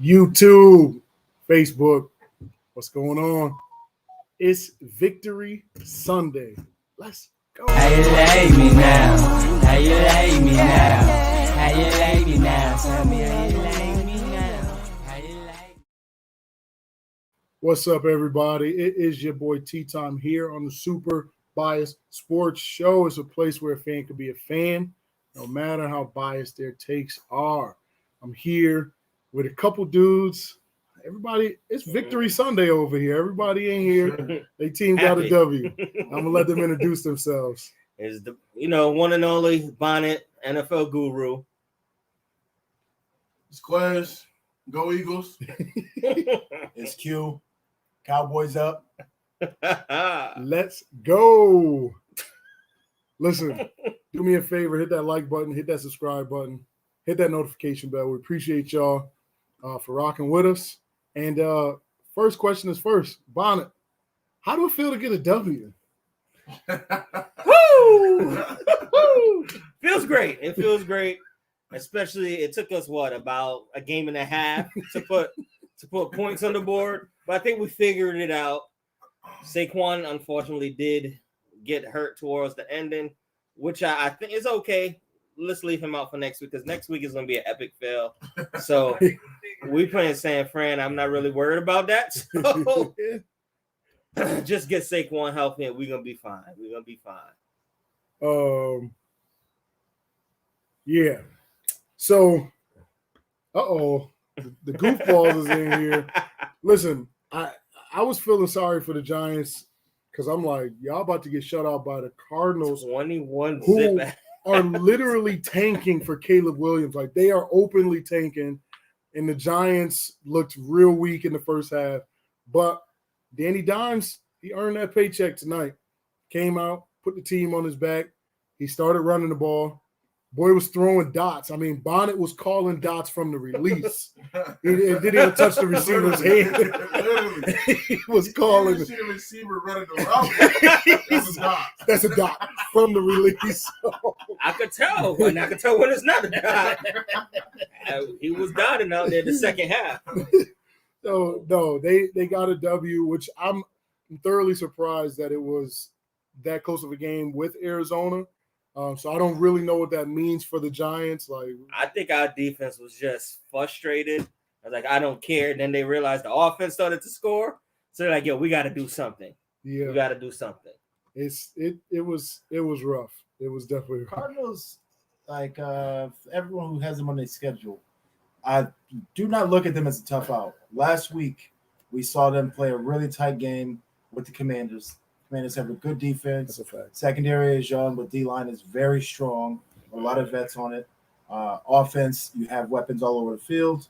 YouTube, Facebook. What's going on? It's Victory Sunday. Let's go. How you like me now? How you like me now? How you like me now? Tell me how you like me now. How you like me? What's up, everybody? It is your boy T-Time here on the Super Biased Sports Show. It's a place where a fan can be a fan, no matter how biased their takes are. I'm here with a couple dudes. Everybody, it's Victory Sunday over here. Everybody in here, they team got a W. I'm gonna let them introduce themselves. Is the one and only Bonnet NFL guru. It's Quez. Go Eagles. It's Q. Cowboys up. Let's go. Listen, do me a favor, hit that like button, hit that subscribe button, hit that notification bell. We appreciate y'all for rocking with us. And first question is first. Bonnet, how do it feel to get a W? Woo! Feels great. It feels great. Especially it took us about a game and a half to put points on the board. But I think we figured it out. Saquon unfortunately did get hurt towards the ending, which I think is okay. Let's leave him out for next week because next week is going to be an epic fail. So we playing San Fran. I'm not really worried about that. So just get Saquon healthy and we're going to be fine. We're going to be fine. Yeah. So, the goofballs is in here. Listen, I was feeling sorry for the Giants because I'm like, y'all about to get shut out by the Cardinals. 21 who zip. are literally tanking for Caleb Williams. Like, they are openly tanking, and the Giants looked real weak in the first half. But Danny Dimes, he earned that paycheck tonight. Came out, put the team on his back. He started running the ball. Boy was throwing dots. I mean, Bonnet was calling dots from the release. He didn't even touch the receiver's hand. He was calling. You see the receiver running the route. That's a dot. That's a dot from the release. I could tell. And I could tell when it's not a dot. He was dotting out there the second half. No, they got a W, which I'm thoroughly surprised that it was that close of a game with Arizona. So I don't really know what that means for the Giants. Like, I think our defense was just frustrated. I was like, I don't care. Then they realized the offense started to score. So they're like, yo, we got to do something. Yeah, we got to do something. It was rough. It was definitely rough. Cardinals, like everyone who has them on their schedule, I do not look at them as a tough out. Last week, we saw them play a really tight game with the Commanders. Commanders have a good defense. That's a fact. Secondary is young, but D-line is very strong. A lot of vets on it. Offense, you have weapons all over the field,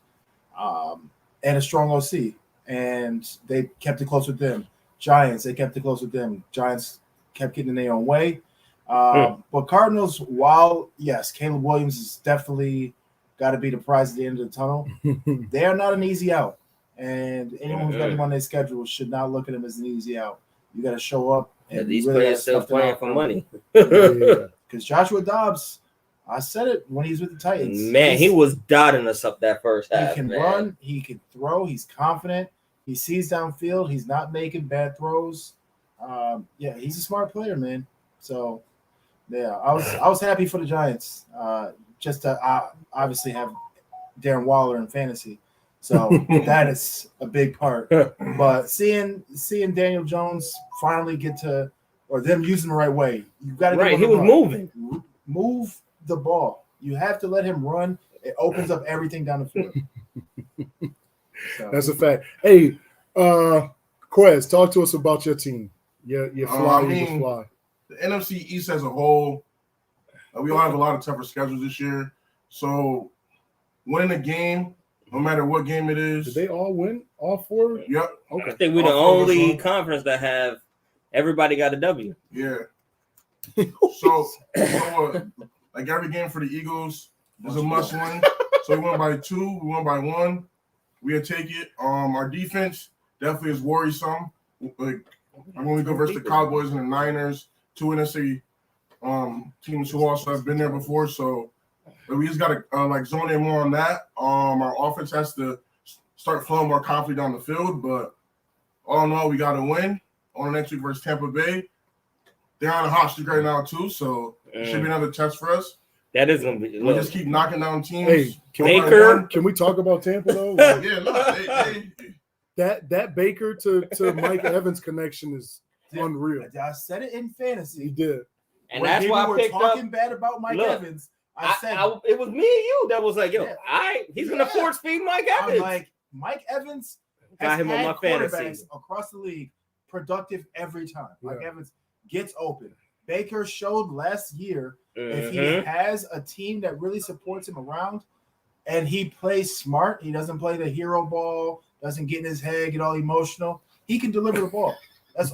and a strong OC. And they kept it close with them. Giants, they kept it close with them. Giants kept getting in their own way. But Cardinals, while, yes, Caleb Williams is definitely got to be the prize at the end of the tunnel, they are not an easy out. And anyone who's got them on their schedule should not look at them as an easy out. You got to show up. And these players still playing for money. Because Joshua Dobbs, I said it when he's with the Titans. Man, he was dotting us up that first half. He can run. He can throw. He's confident. He sees downfield. He's not making bad throws. Yeah, he's a smart player, man. So, yeah, I was happy for the Giants. Just to obviously have Darren Waller in fantasy. So that is a big part. But seeing Daniel Jones finally get to, or them using the right way, you got to right. He was moving. Move the ball. You have to let him run. It opens up everything down the field. So. That's a fact. Hey, Quez, talk to us about your team. Your fly, Eagles fly. The NFC East as a whole, we all have a lot of tougher schedules this year. So winning a game, no matter what game it is. Did they all win? All four? Yep. Okay. I think we're the only conference that have everybody got a W. Yeah. So, like every game for the Eagles is a must win. So we won by 2, we won by 1. We'll take it. Our defense definitely is worrisome. Like when we go versus the Cowboys and the Niners, 2 NFC teams who also have been there before. So we just got to zone in more on that. Our offense has to start flowing more confidently down the field. But all in all, we got to win on the next week versus Tampa Bay. They're on a hot streak right now too, so it should be another test for us. That is gonna be. We just keep knocking down teams. Hey, Baker. Can we talk about Tampa though? Like, Yeah, look, that Baker to Mike Evans connection is unreal. I said it in He fantasy. did. And When that's people why I were picked talking up. bad about Mike Look, Evans. I said it was me and you that was like, yo, Yeah. he's gonna force feed Mike Evans. I'm like, Mike Evans Got has him on had my fantasy. quarterbacks across the league productive every time. Mike Yeah. Evans gets open. Baker showed last year if he Mhm. has a team that really supports him around and he plays smart, he doesn't play the hero ball, doesn't get in his head, get all emotional, he can deliver the ball. That's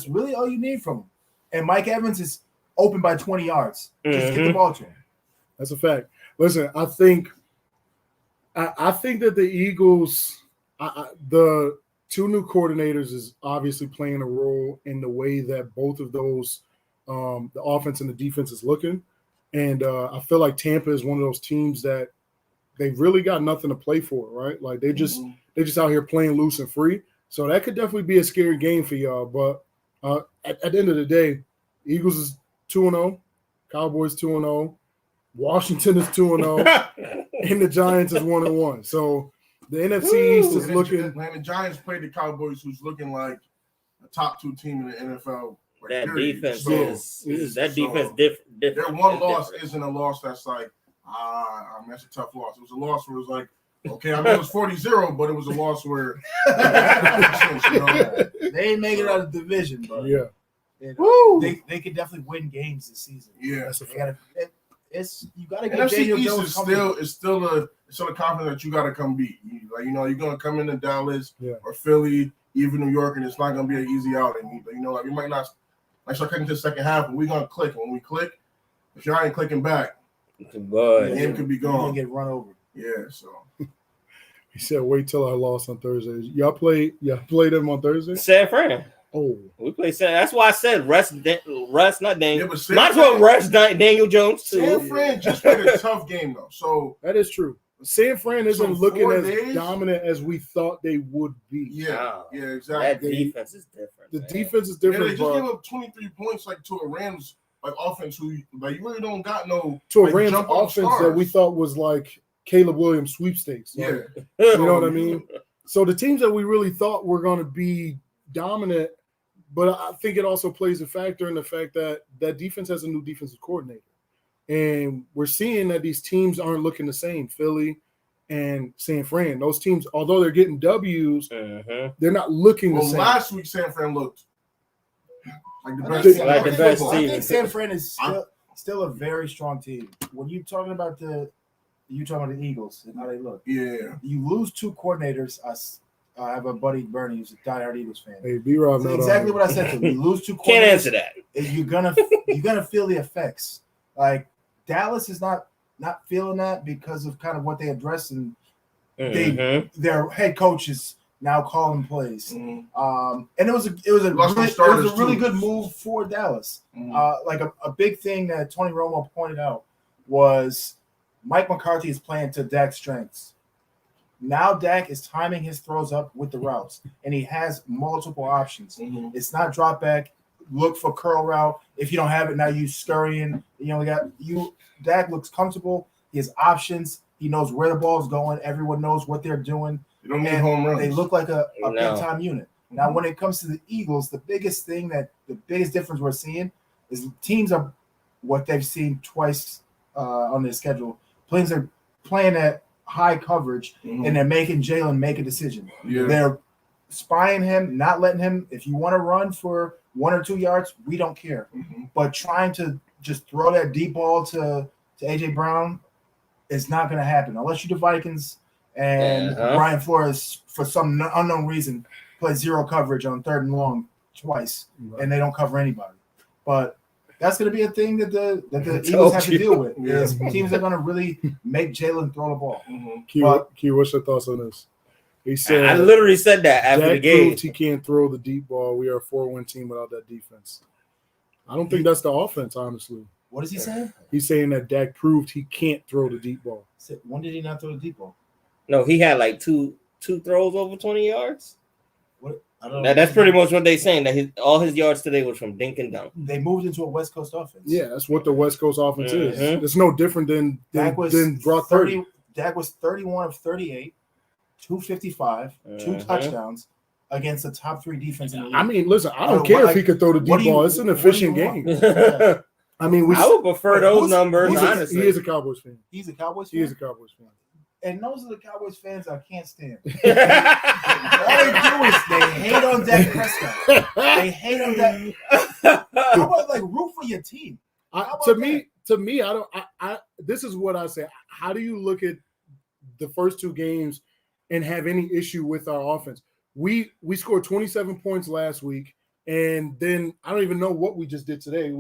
really all you need from him. And Mike Evans is open by 20 yards. Just get the ball to him. That's a fact. Listen, I think that the Eagles, the two new coordinators is obviously playing a role in the way that both of those, the offense and the defense is looking. And I feel like Tampa is one of those teams that they really got nothing to play for, right? Like they're just out here playing loose and free. So that could definitely be a scary game for y'all. But at the end of the day, Eagles is 2-0, Cowboys 2-0, Washington is 2-0, and the Giants is 1-1. So the NFC East is looking. And the Giants played the Cowboys, who's looking like a top 2 team in the NFL. Like, That period. defense So, is that so defense different. Their one It's loss different. isn't a loss that's like, that's a tough loss. It was a loss where it was like, okay, I mean, it was 40-0, but it was a loss where you know? They ain't making it out of the division, but Yeah, you know, they could definitely win games this season. Yeah. that's a They fact. gotta, you got to get NFC Daniel East Jones is comfortable. still a confidence that you got to come beat. You're gonna come into Dallas Yeah. or Philly, even New York, and it's not gonna be an easy outing. Like we might not start cutting to the second half, but we're gonna click. And when we click, if y'all ain't clicking back, the But game could be You're gonna gone. get run over. Yeah, so He said, "Wait till I lost on Thursday." Y'all played them on Thursday. San Fran, Oh, we play San. That's why I said rest, not Daniel. yeah, but San Might as well Fran, rest Daniel Jones San too. Fran just played a tough game though. So that is true. San Fran isn't So looking 4 as days? dominant as we thought they would be. yeah, That exactly. defense is different. The man. defense is Yeah, different, they just gave but up 23 points to a Rams offense who you really don't got no to a like, Rams jump up offense stars. that we thought was like Caleb Williams sweepstakes. Like, Yeah, you know what I mean? So the teams that we really thought were going to be dominant, but I think it also plays a factor in the fact that that defense has a new defensive coordinator. And we're seeing that these teams aren't looking the same, Philly and San Fran. Those teams, although they're getting W's, they're not looking the Well, same. last week San Fran looked like the I best. think, team. Like the best I team. think San Fran is still a very strong team. When you're talking about the Eagles and how they look, Yeah, you lose 2 coordinators. I have a buddy Bernie who's a diehard Eagles fan. Hey, B-Rob, That's not exactly on. what I said to him. You lose 2 coordinators. Can't answer that. You're gonna feel the effects. Like Dallas is not feeling that because of kind of what they addressed, and their head coach is now calling plays. Mhm. And it was a Lost some really, starters, really too. good move for Dallas. Mhm. Like a big thing that Tony Romo pointed out was Mike McCarthy is playing to Dak's strengths. Now Dak is timing his throws up with the routes, and he has multiple options. Mhm. It's not drop back, look for curl route. If you don't have it, now you scurrying. Dak looks comfortable. He has options. He knows where the ball is going. Everyone knows what they're doing. You don't need And home runs. they look like a No. big time unit. Now, when it comes to the Eagles, the biggest difference we're seeing is teams are what they've seen twice on their schedule. Players are playing at high coverage, Mhm. and they're making Jalen make a decision. Yeah. They're spying him, not letting him. If you want to run for 1 or 2 yards, we don't care. Mhm. But trying to just throw that deep ball to AJ Brown is not going to happen unless you're the Vikings and Brian Flores, for some unknown reason, plays 0 coverage on 3rd and long twice, and they don't cover anybody. But that's going to be a thing that the Eagles have to deal with. Yeah. Is teams are going to really make Jalen throw the ball. Mhm. Q, what's your thoughts on this? He said, I literally said that after the Dak game. proved he can't throw the deep ball. We are a 4-win team without that defense. I don't think that's the offense, honestly. What does he say? He's saying that Dak proved he can't throw the deep ball. When did he not throw the deep ball? No, he had like 2 2 throws over 20 yards. What? I don't know. That's pretty much what they're saying. That all his yards today was from dink and dunk. They moved into a West Coast offense. Yeah, that's what the West Coast offense is. Mhm. It's no different than Brock 30. Dak was 31 of 38, 255, 2 touchdowns against the top 3 defense in the league. I mean, listen, I don't care if he could throw the deep ball. It's an efficient game. I mean, I would prefer those numbers, honestly. He is a Cowboys fan. He's a Cowboys fan? He is a Cowboys fan. And those are the Cowboys fans I can't stand. All they do is they hate on Dak Prescott. They hate on Dak. How about like root for your team? To me, I don't. This is what I say. How do you look at the first 2 games and have any issue with our offense? We scored 27 points last week, and then I don't even know what we just did today.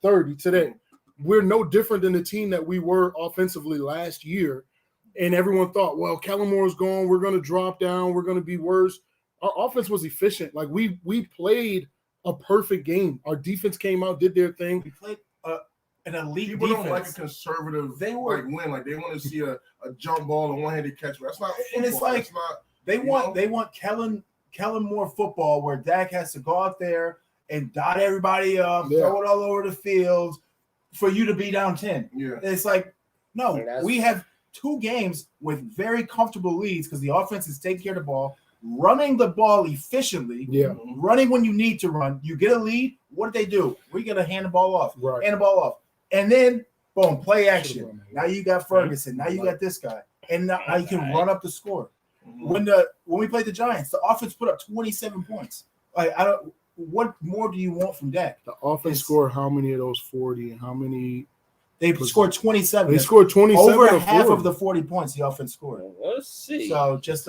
30 today. We're no different than the team that we were offensively last year. And everyone thought, well, Kellen Moore's gone. We're going to drop down. We're going to be worse. Our offense was efficient. Like we played a perfect game. Our defense came out, did their thing. We played an elite People defense. don't like a conservative They were win. Like they want to see a jump ball and one-handed catch. That's not football. And it's like That's not, they want Kellen Moore football where Dak has to go out there and dot everybody up, throw it all over the field for you to be down 10. Yeah. It's like, no, we have 2 games with very comfortable leads because the offense is taking care of the ball, running the ball efficiently, running when you need to run. You get a lead. What do? We're going to hand the ball off. Right. Hand the ball off. And then, boom, play action. Now you got Ferguson. Now you got this guy. And now you can run up the score. When we played the Giants, the offense put up 27 points. Like what more do you want from Dak? The offense scored how many of those 40 and how many? They scored 27. They scored 27. Over half of the 40 points the offense scored. Let's see. So just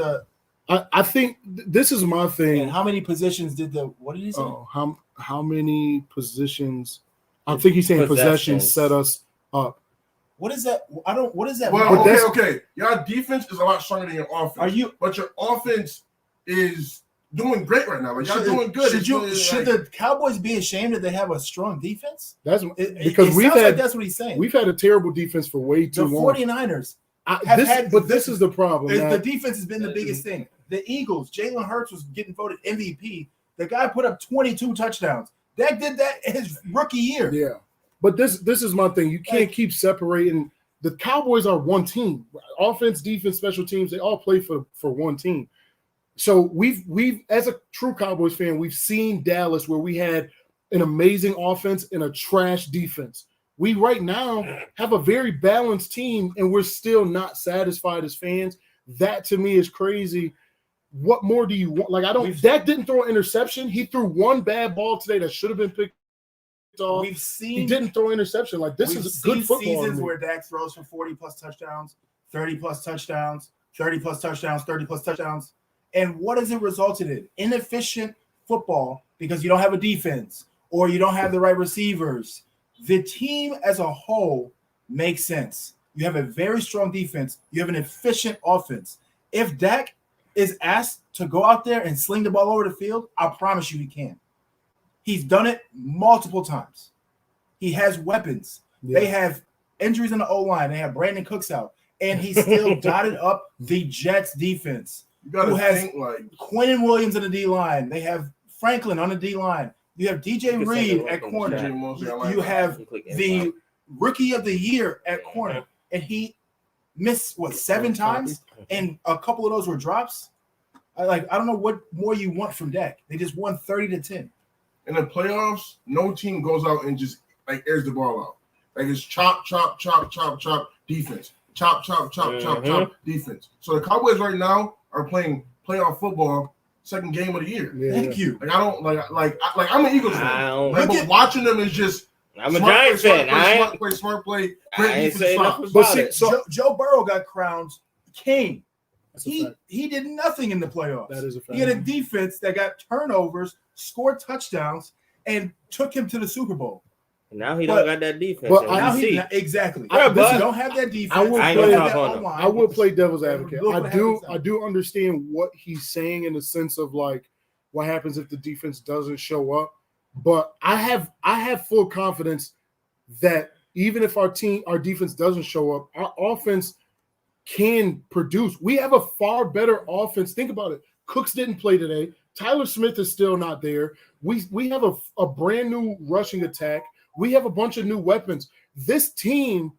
I think this is my thing. And how many positions did what did he say? Oh, how many positions? I think he's saying possessions set us up. What is that? What is that? Well, okay. Your defense is a lot stronger than your offense. But your offense is doing great right now. Like y'all doing good. Should the Cowboys be ashamed that they have a strong defense? That's because that's what he's saying. We've had a terrible defense for way too long. The 49ers this is the problem. The defense has been the biggest thing. The Eagles, Jalen Hurts was getting voted MVP. The guy put up 22 touchdowns. Dak did that his rookie year. Yeah. But this is my thing. You can't keep separating. The Cowboys are one team. Offense, defense, special teams, they all play for one team. So we've as a true Cowboys fan, we've seen Dallas where we had an amazing offense and a trash defense. We right now have a very balanced team, and we're still not satisfied as fans. That to me is crazy. What more do you want? Like Dak didn't throw an interception. He threw one bad ball today that should have been picked off. He didn't throw an interception. Like this is good football. Seasons where Dak throws for 40 plus touchdowns, 30 plus touchdowns, 30 plus touchdowns, 30 plus touchdowns. And what has it resulted in? Inefficient football because you don't have a defense or you don't have the right receivers. The team as a whole makes sense. You have a very strong defense. You have an efficient offense. If Dak is asked to go out there and sling the ball over the field, I promise you he can. He's done it multiple times. He has weapons. Yeah. They have injuries in the O-line. They have Brandon Cooks out. And he still dotted up the Jets defense. Who has Quentin Williams on the D-line. They have Franklin on the D-line. You have DJ Reed at corner. You have the rookie of the year at corner. And he missed, 7 times? And a couple of those were drops. I don't know what more you want from Dak. They just won 30-10. In the playoffs, no team goes out and just airs the ball out. Like it's chop, chop, chop, chop, chop, defense. Chop, chop, chop, chop, chop, defense. So the Cowboys right now are playing playoff football, second game of the year. Yeah, Thank you. Like I don't like I'm an Eagles fan. But watching them is just I'm a Giants fan. Smart play, great defense. But Joe Burrow got crowned king. He did nothing in the playoffs. That is a fact. He had a defense that got turnovers, scored touchdowns, and took him to the Super Bowl. Now he don't got that defense. But now exactly. Yeah, but don't have that defense. I will play devil's advocate. I do understand what he's saying in the sense of like what happens if the defense doesn't show up. But I have full confidence that even if our defense doesn't show up, our offense can produce. We have a far better offense. Think about it. Cooks didn't play today. Tyler Smith is still not there. We have a brand new rushing attack. We have a bunch of new weapons. This team,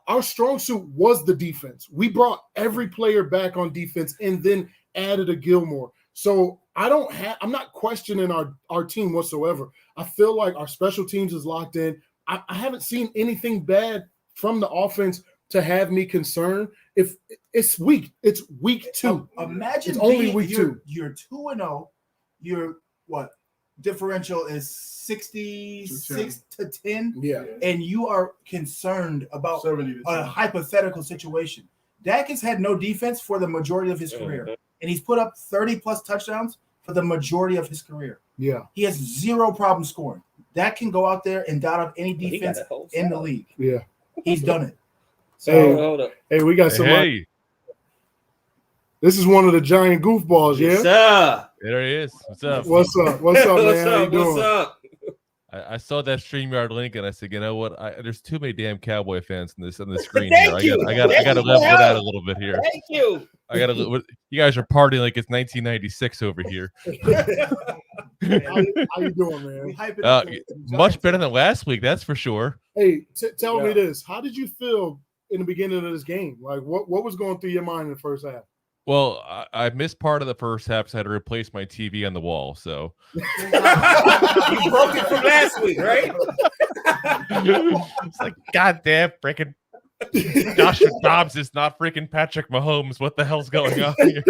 our strong suit was the defense. We brought every player back on defense and then added a Gilmore. So I'm not questioning our team whatsoever. I feel like our special teams is locked in. I haven't seen anything bad from the offense to have me concerned. If it's week 2. Imagine it's only week 2. You're 2-0. Your differential is 66 to 10. Yeah. And you are concerned about 70 to 10. a hypothetical situation. Dak has had no defense for the majority of his career, and he's put up 30 plus touchdowns for the majority of his career. Yeah. He has zero problem scoring. Dak can go out there and dot up any defense in the league. Yeah. He's done it. So, Hold up. Hey, we got somebody. Hey, This is one of the giant goofballs, yeah? Yes, sir. there he is. What's up? What's up? What's up, man? What's How you up? doing? What's up? I saw that StreamYard link and I said, you know what? There's too many damn Cowboy fans on the screen Thank here. you. I got to level it out a little bit here. Thank you. You guys are partying like it's 1996 over here. How you doing, man? hype it up to the Much Giants. better than last week, that's for sure. Hey, tell me this. How did you feel in the beginning of this game? Like, what was going through your mind in the first half? Well, I missed part of the first half because I had to replace my TV on the wall. So You broke it from last week, right? it's like, goddamn, freaking Joshua Dobbs is not freaking Patrick Mahomes. What the hell's going on here?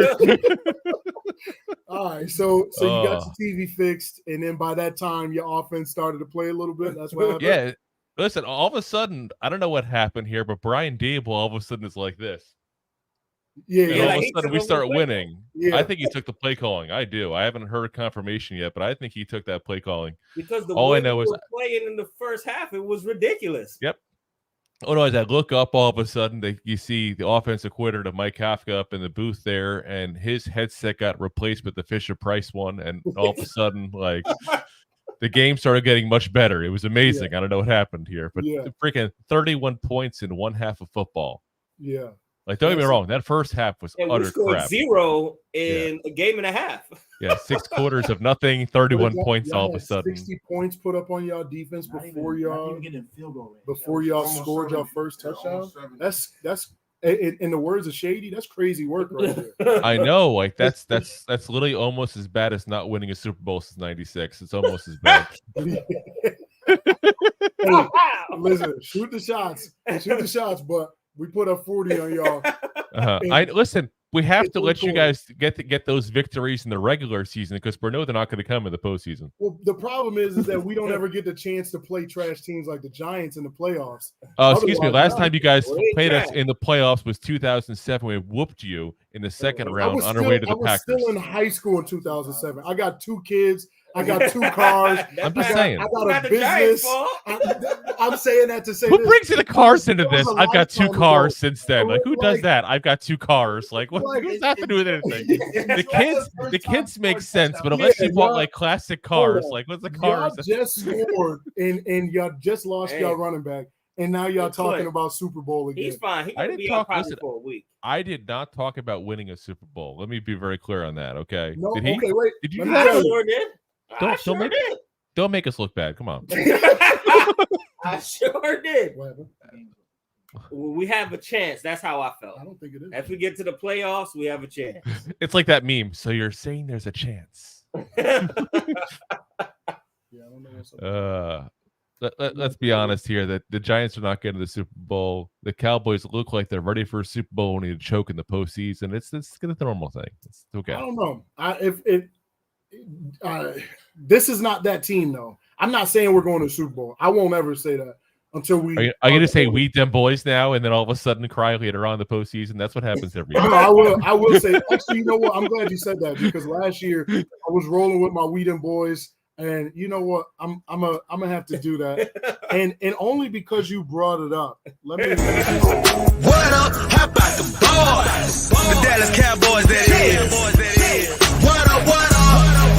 All right, so you got your TV fixed, and then by that time, your offense started to play a little bit. That's what happened. Yeah. Listen, all of a sudden, I don't know what happened here, but Brian Dable all of a sudden is like this. Yeah, And Yeah, all like of he a sudden took we over start the play winning. Yeah. I think he took the play calling. I do. I haven't heard confirmation yet, but I think he took that play calling. Because the All I way know we is- were playing in the first half, it was ridiculous. Oh no! As I look up, all of a sudden you see the offensive coordinator to Mike Kafka up in the booth there, and his headset got replaced with the Fisher Price one, and all of a sudden, like the game started getting much better. It was amazing. I don't know what happened here, but Yeah. freaking 31 points in one half of football. Yeah. Like, don't get me wrong, that first half was And we utter scored crap. 0 in a game and a half. Yeah, 6 quarters of nothing, 31 Y'all- points y'all all of a had sudden. 60 points put up on y'all defense Not even- before not y'all even getting field goal range. before y'all Almost scored y'all 70. first Yeah, touchdown. almost 70. That's in the words of Shady, that's crazy work right there. I know, like that's literally almost as bad as not winning a Super Bowl since '96. It's almost as bad. Hey, listen, shoot the shots, but we put up 40 on y'all. I listen. We have to It's let you cool. guys get those victories in the regular season because we know they're not going to come in the postseason. Well, the problem is that we don't ever get the chance to play trash teams like the Giants in the playoffs. Excuse me. Otherwise, Last time you guys well, they played us tried. in the playoffs was 2007. We whooped you in the second I round was on our way to I the was Packers. still in high school in 2007. I got 2 kids. I got 2 cars. I'm just I saying. got Not a the Giants' business. fault. I'm saying that to say Who this. brings in the cars into That was this? a I've got 2 lifetime cars ago. since then. Like, who does Like- that? I've got 2 cars. Like, what Like, does that have to do with anything? The The kids make sense, but unless you Yeah, bought y'all- like classic cars, on. like what's the Y'all cars? just scored and y'all just lost Hey. y'all running back, and now y'all Hey, talking Clint. about Super Bowl again. He's fine. He's I going to didn't be talk- out probably listen, for a week. I did not talk about winning a Super Bowl. Let me be very clear on that. Okay? No, Did he? okay, wait. Did you Let do me I that? tell you. sure did. I Don't sure make- did. Don't make us look bad. Come on. I sure did. What happened? We have a chance. That's how I felt. I don't think it is. If we get to the playoffs, we have a chance. It's like that meme. So you're saying there's a chance. Yeah, I don't know what's up. Let's be honest here that the Giants are not getting the Super Bowl. The Cowboys look like they're ready for a Super Bowl only to choke in the postseason. It's the normal thing. It's okay. I don't know. This is not that team, though. I'm not saying we're going to the Super Bowl. I won't ever say that until we. Are you going to say we them boys now and then all of a sudden cry later on in the postseason? That's what happens every No, year. I will say. Actually, you know what? I'm glad you said that because last year I was rolling with my Whedon boys, and you know what? I'm gonna have to do that, and only because you brought it up. Let me. What up? How about the boys? The Dallas Cowboys, that is. What up? What up?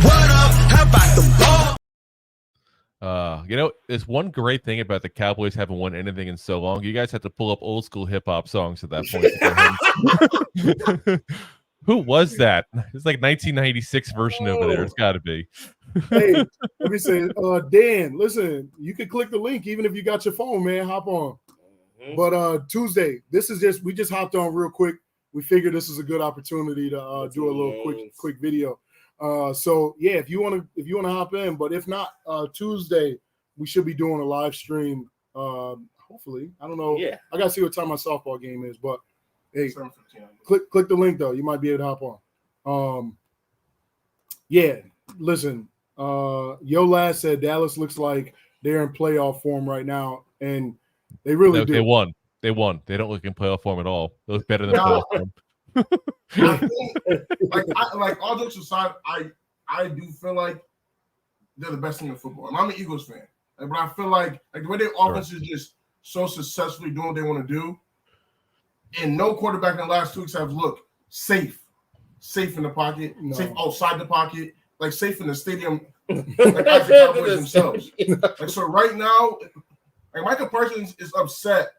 What up? How about the boys? You know, there's one great thing about the Cowboys haven't won anything in so long. You guys have to pull up old school hip hop songs at that point. Who was that? It's like 1996 version over there. It's got to be. Hey, let me say, Dan, listen, you can click the link even if you got your phone, man. Hop on. But Tuesday, we just hopped on real quick. We figured this is a good opportunity to do a little quick video. So yeah, if you want to hop in, but if not, Tuesday we should be doing a live stream. Hopefully, I don't know. Yeah, I gotta see what time my softball game is, but hey, 7:15. click the link though. You might be able to hop on. Yeah, listen. Yo Last said Dallas looks like they're in playoff form right now, and they really do. They won. They won. They don't look in playoff form at all. They look better than playoff form. I think, like all jokes aside, I do feel like they're the best team in football. And I'm an Eagles fan, but I feel like the way their offense is just so successfully doing what they want to do, and no quarterback in the last 2 weeks have looked safe in the pocket, safe outside the pocket, like safe in the stadium, like as the Cowboys themselves. Like so, right now, like Michael Parsons is upset,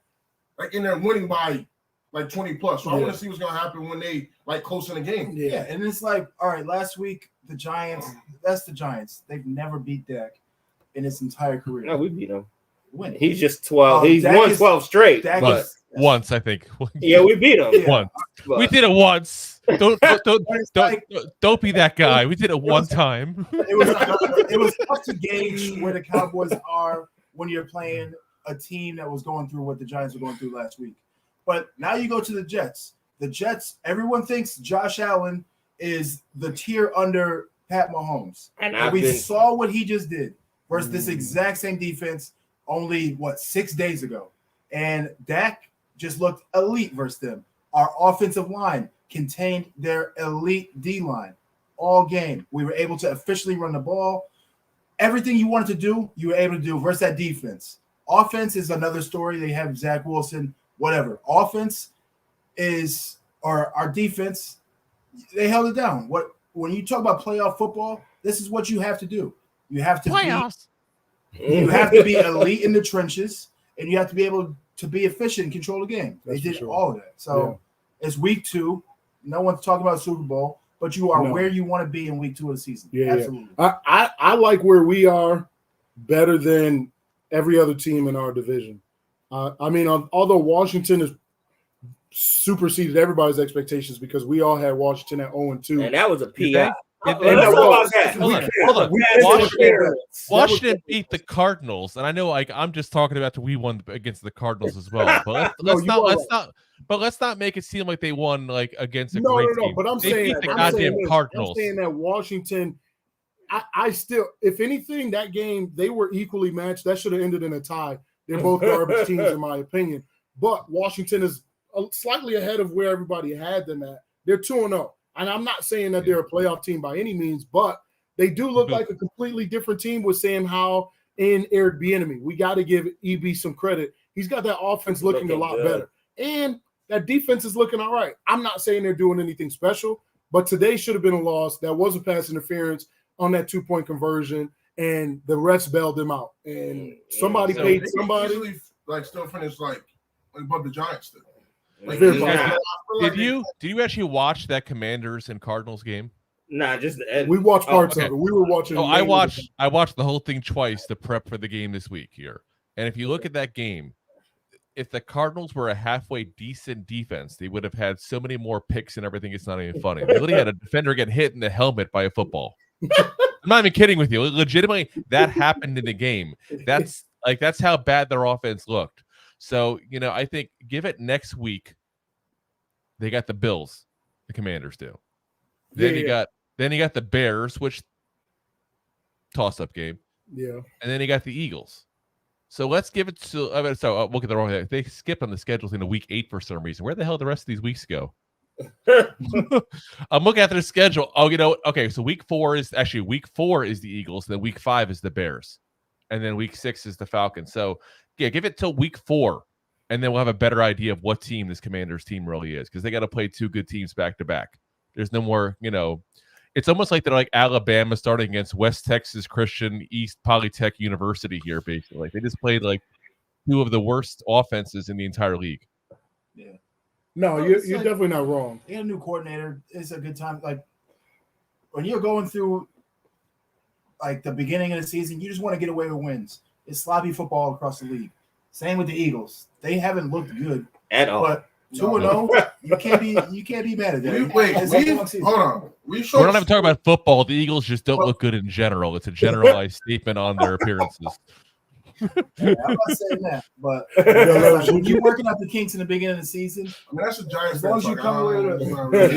like in there winning by like 20 plus. So I want to see what's gonna happen when they like close in the game. Yeah, and it's like, all right, last week the Giants, that's the Giants. They've never beat Dak in his entire career. No, we beat him. When? He's just 12. He's Dak won is- 12 straight. Dak But is- once, I think. Yeah, we beat him. Yeah. Once. But- We did it once. Don't like- don't be that guy. We did it one time. it was tough to gauge where the Cowboys are when you're playing a team that was going through what the Giants were going through last week. But now you go to the Jets. The Jets, everyone thinks Josh Allen is the tier under Pat Mahomes. And we saw what he just did versus this exact same defense only, 6 days ago. And Dak just looked elite versus them. Our offensive line contained their elite D-line all game. We were able to officially run the ball. Everything you wanted to do, you were able to do versus that defense. Offense is another story. They have Zach Wilson, whatever. Offense is, or our defense, they held it down. When you talk about playoff football, this is what you have to do. You have to you have to be elite in the trenches, and you have to be able to be efficient and control the game. That's they for did sure. all of that. So it's week 2. No one's talking about Super Bowl, but you are where you want to be in week 2 of the season. Yeah, absolutely. I like where we are better than every other team in our division. I mean, although Washington has superseded everybody's expectations because we all had Washington at 0-2. And that was a PI. Did Let's talk about that. Hold on. We had Washington, some Washington beat the Cardinals, and I know I'm just talking about we won against the Cardinals as well. But let's not make it seem like they won like against a great team. But I'm They saying beat the I'm goddamn saying this. Cardinals. I'm saying that Washington. I still, if anything, that game they were equally matched. That should have ended in a tie. They're both garbage teams, in my opinion. But Washington is slightly ahead of where everybody had them at. They're 2-0. And I'm not saying that they're a playoff team by any means, but they do look like a completely different team with Sam Howell and Eric Bieniemy. We got to give EB some credit. He's got that offense looking a lot better. And that defense is looking all right. I'm not saying they're doing anything special, but today should have been a loss. That was a pass interference on that 2-point conversion, and the refs bailed them out. And somebody paid somebody. Easily, still finish above the Giants still. Did you actually watch that Commanders and Cardinals game? Nah, just we watched parts okay. of it. We were watching. Oh, I watched the whole thing twice to prep for the game this week here. And if you look at that game, if the Cardinals were a halfway decent defense, they would have had so many more picks and everything. It's not even funny. They literally had a defender get hit in the helmet by a football. I'm not even kidding with you. Legitimately, that happened in the game. That's how bad their offense looked. So, I think give it next week. They got the Bills, the Commanders do. Then you got the Bears, which toss-up game. Yeah. And then you got the Eagles. So let's give it to we'll get the wrong thing. They skipped on the schedules into week 8 for some reason. Where the hell did the rest of these weeks go? I'm looking at their schedule. Oh, okay. So week 4 is the Eagles, then week 5 is the Bears, and then week 6 is the Falcons. So yeah, give it till week 4, and then we'll have a better idea of what team this Commanders team really is, because they got to play 2 good teams back to back. There's no more, it's almost like they're like Alabama starting against West Texas Christian East Polytech University here, basically. Like they just played like two of the worst offenses in the entire league. Yeah. No, Well, you're it's like- definitely not wrong. They got a new coordinator. It's a good time. Like when you're going through like the beginning of the season, you just want to get away with wins. It's sloppy football across the league. Same with the Eagles. They haven't looked good At all. but 2-0, you can't be mad at that. Hold on. We're not even talking about football. The Eagles just don't look good in general. It's a generalized statement on their appearances. Yeah, I'm not saying that, but like, when you're working out the kinks in the beginning of the season, I mean, that's a Giants. as long as you come away with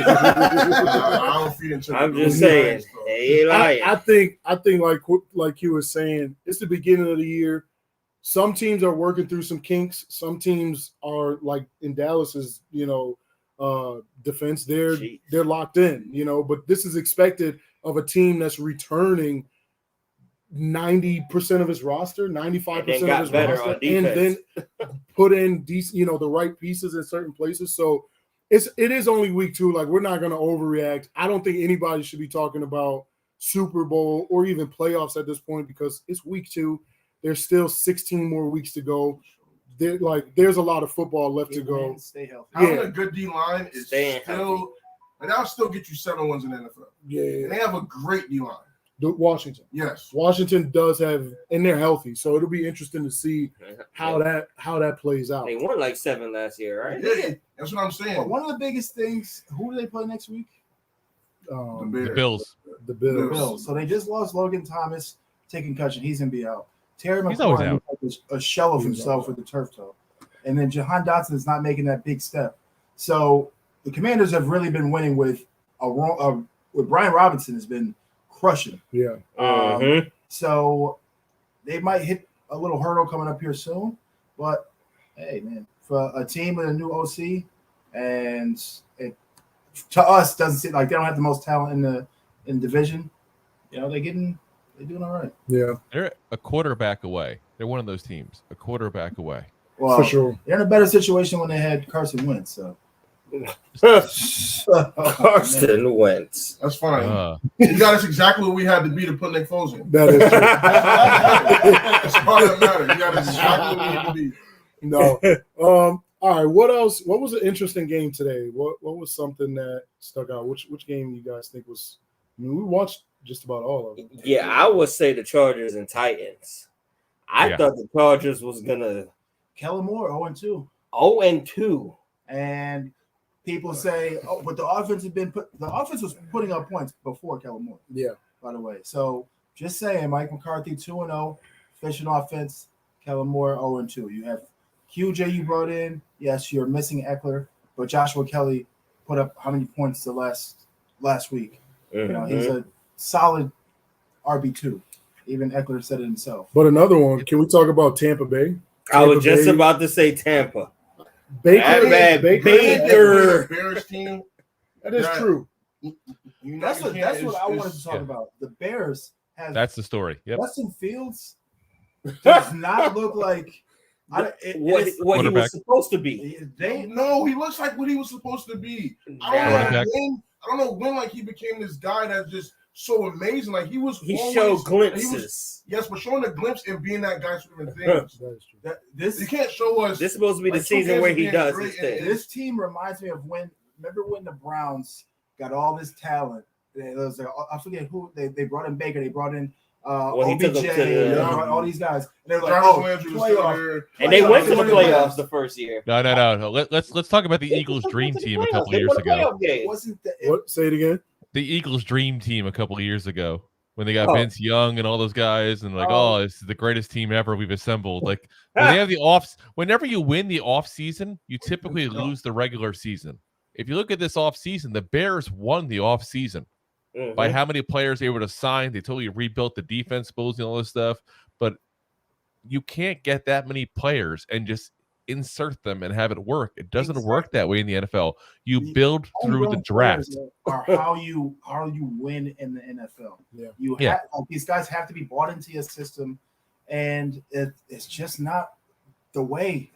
I don't feed into I'm the just Giants, saying. though. Hey, lying. I think like you were saying, it's the beginning of the year. Some teams are working through some kinks. Some teams are like in Dallas's, defense. They're locked in, but this is expected of a team that's returning 90% of his roster, 95% of his roster, and then put in decent, the right pieces in certain places. So it is only week 2. Like, we're not going to overreact. I don't think anybody should be talking about Super Bowl or even playoffs at this point because it's week 2. There's still 16 more weeks to go. There's a lot of football left to go. Stay healthy. Having a good D line is Staying still, and that'll still get you 7 wins in the NFL. Yeah. And they have a great D line. Washington. Yes. Washington does have, and they're healthy. So it'll be interesting to see how that plays out. They won like 7 last year, right? Yeah, that's what I'm saying. But one of the biggest things, who do they play next week? The Bills. The Bills. The Bills. So they just lost Logan Thomas, taking concussion. He's gonna be out. Terry He's always McLaurin out. is a shell of himself with the turf toe, and then Jahan Dotson is not making that big step. So the Commanders have really been winning with with Brian Robinson has been crushing. Yeah. So they might hit a little hurdle coming up here soon, but hey, man, for a team with a new OC, and it to us doesn't seem like they don't have the most talent in the division. They're doing all right. Yeah. They're a quarterback away. They're one of those teams, a quarterback away. Well, for sure. They're in a better situation when they had Carson Wentz. So Carson Wentz. That's fine. You got us exactly what we had to be to put Nick Foles in. That is true. That's all that matters. You got us exactly what we had to be. No. All right. What else? What was an interesting game today? What was something that stuck out? Which game you guys think was? We watched just about all of them. Yeah, I would say the Chargers and Titans. I thought the Chargers was gonna Kellen Moore 0-2. 0-2. And people say, but the offense was putting up points before Kellen Moore. Yeah. By the way. So just saying, Mike McCarthy 2-0, efficient offense, Kellen Moore 0-2. You have QJ you brought in. Yes, you're missing Eckler, but Joshua Kelly put up how many points the last week? He's a solid RB2. Even Eckler said it himself. But another one, can we talk about Tampa Bay? I was just about to say Tampa. Baker. Bears team. That is true. That's what I wanted to talk about. The Bears have. That's the story. Yep. Justin Fields does not look like what he was supposed to be. No, he looks like what he was supposed to be. I don't know when like he became this guy that's just so amazing. Like he showed glimpses. Yes, but showing a glimpse and being that guy sort of things. That is true. You can't show us. This is supposed to be the season where he does this thing. This team reminds me of remember when the Browns got all this talent. I forget who they brought in Baker. They brought in OBJ. They brought all these guys. And they were like, playoff. And they went to the playoffs the first year. No. Let's talk about the Eagles' dream team a couple years ago. What? Say it again. The Eagles' dream team a couple of years ago when they got Vince Young and all those guys, and this is the greatest team ever we've assembled. Like when they have whenever you win the off season, you typically lose the regular season. If you look at this off season, the Bears won the off season by how many players they were to sign. They totally rebuilt the defense, and all this stuff. But you can't get that many players and just insert them and have it work. It doesn't work that way in the NFL. You build through the draft. Are how you win in the NFL. Yeah. These guys have to be bought into your system, and it's just not the way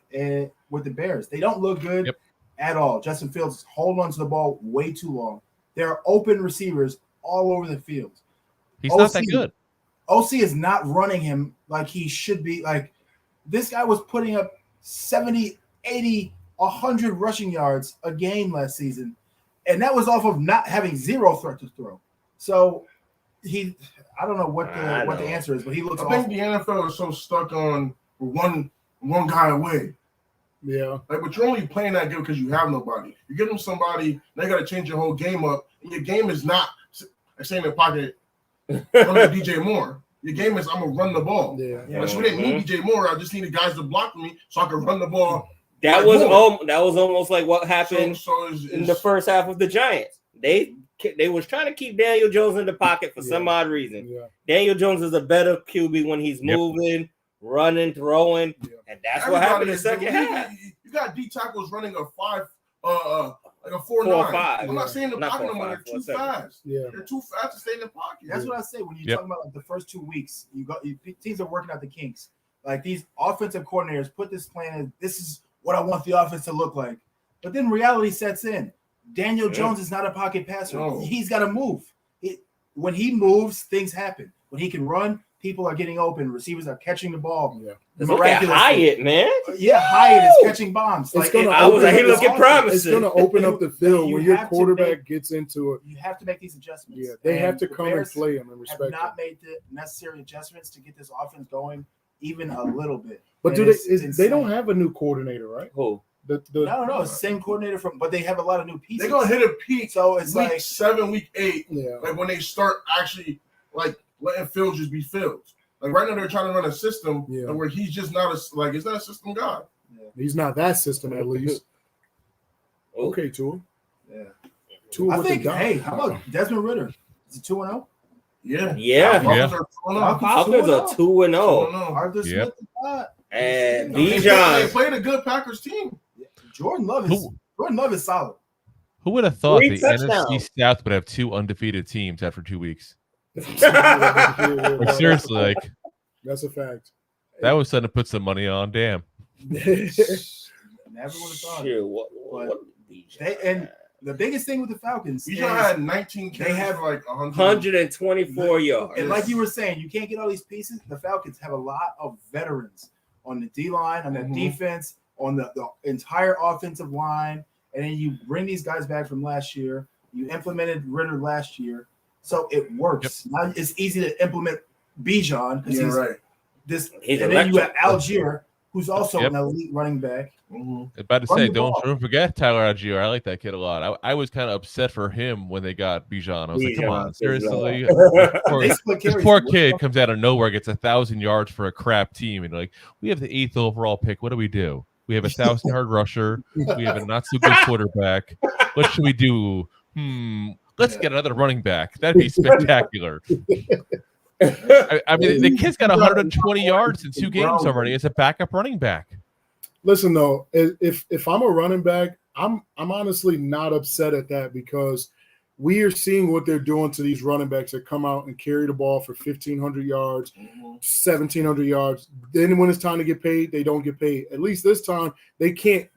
with the Bears. They don't look good at all. Justin Fields holding on to the ball way too long. There are open receivers all over the field. He's not that good. OC is not running him like he should be. Like, this guy was putting up 70, 80, 100 rushing yards a game last season, and that was off of not having zero threat to throw. So I don't know what the answer is, but he looks I awful. think the NFL is so stuck on one guy away. Yeah. Like, but you're only playing that game because you have nobody. You give them somebody, they got to change your whole game up, and your game is not staying in the pocket under DJ Moore. Your game is I'm gonna run the ball. Yeah. But we didn't need DJ Moore. I just needed guys to block me so I could run the ball. That was almost like what happened it's in the first half of the Giants. They was trying to keep Daniel Jones in the pocket for some odd reason. Yeah. Daniel Jones is a better QB when he's moving, running, throwing, and that's what happened in the second half. You got D tackles running a 5, like a 4-9. 4-5. I'm not saying the Not pocket no 4-5, more. They're too fast. Yeah. They're too fast to stay in the pocket. That's what I say when you're talking about like the first 2 weeks. Teams are working out the kinks. Like, these offensive coordinators put this plan in. This is what I want the offense to look like. But then reality sets in. Daniel Jones is not a pocket passer. No. He's got to move. When he moves, things happen. When he can run, people are getting open. Receivers are catching the ball. Yeah. Look at Hyatt, man. Yeah, Hyatt is catching bombs. It's gonna I was like, he looking It's promising. going to open up the field You when your have to quarterback gets into it. You have to make these adjustments. Yeah, they have to the come and Bears play him and have respect him. not made the necessary adjustments to get this offense going even a little bit. But And it's they insane. don't have a new coordinator, right? Who? No, it's the same coordinator but they have a lot of new pieces. They're gonna hit a peak. So it's week like 7, week 8. Yeah. Like when they start actually like letting Fields just be Fields. Like right now they're trying to run a system where he's just not he's not a system guy. He's not that system at least. Oh. Okay, Tua. Yeah. Tua I with think, the dot. hey, how about Desmond Ritter? Is it 2-0? Yeah. Yeah. Falcons are 2-0. Falcons are 2-0. Arthur Smith is hot. And They Bijan. played a good Packers team. Jordan Love is solid. Who would have thought 3 the touchdowns. NFC South would have 2 undefeated teams after 2 weeks? Yeah, Like, seriously, like that's a fact. that was something to put some money on. Damn. Never would have thought it. Shit, what And the biggest thing with the Falcons Bijan is had 19 carries have for like 100. 124 yards. and like you were saying, you can't get all these pieces. The Falcons have a lot of veterans on the D-line, on the defense, on the entire offensive line. And then you bring these guys back from last year. You implemented Ritter last year. So it works. Now it's easy to implement Bijan. Yeah, right. He's and then you have electric. Algier, who's also an elite running back. About to Run say, the don't ball. forget Tyler Algier. I like that kid a lot. I was kind of upset for him when they got Bijan. I was like, come on, seriously. They split This carries. poor kid comes out of nowhere, gets 1,000 yards for a crap team, and like, we have the 8th overall pick. What do? We have a 1,000-yard rusher. We have a not so good quarterback. What should we do? Let's get another running back. That'd be spectacular. I mean, the kid's got 120 yards in 2 games already as a backup running back. Listen, though, if I'm a running back, I'm honestly not upset at that because we are seeing what they're doing to these running backs that come out and carry the ball for 1,500 yards, 1,700 yards. Then when it's time to get paid, they don't get paid. At least this time, they can't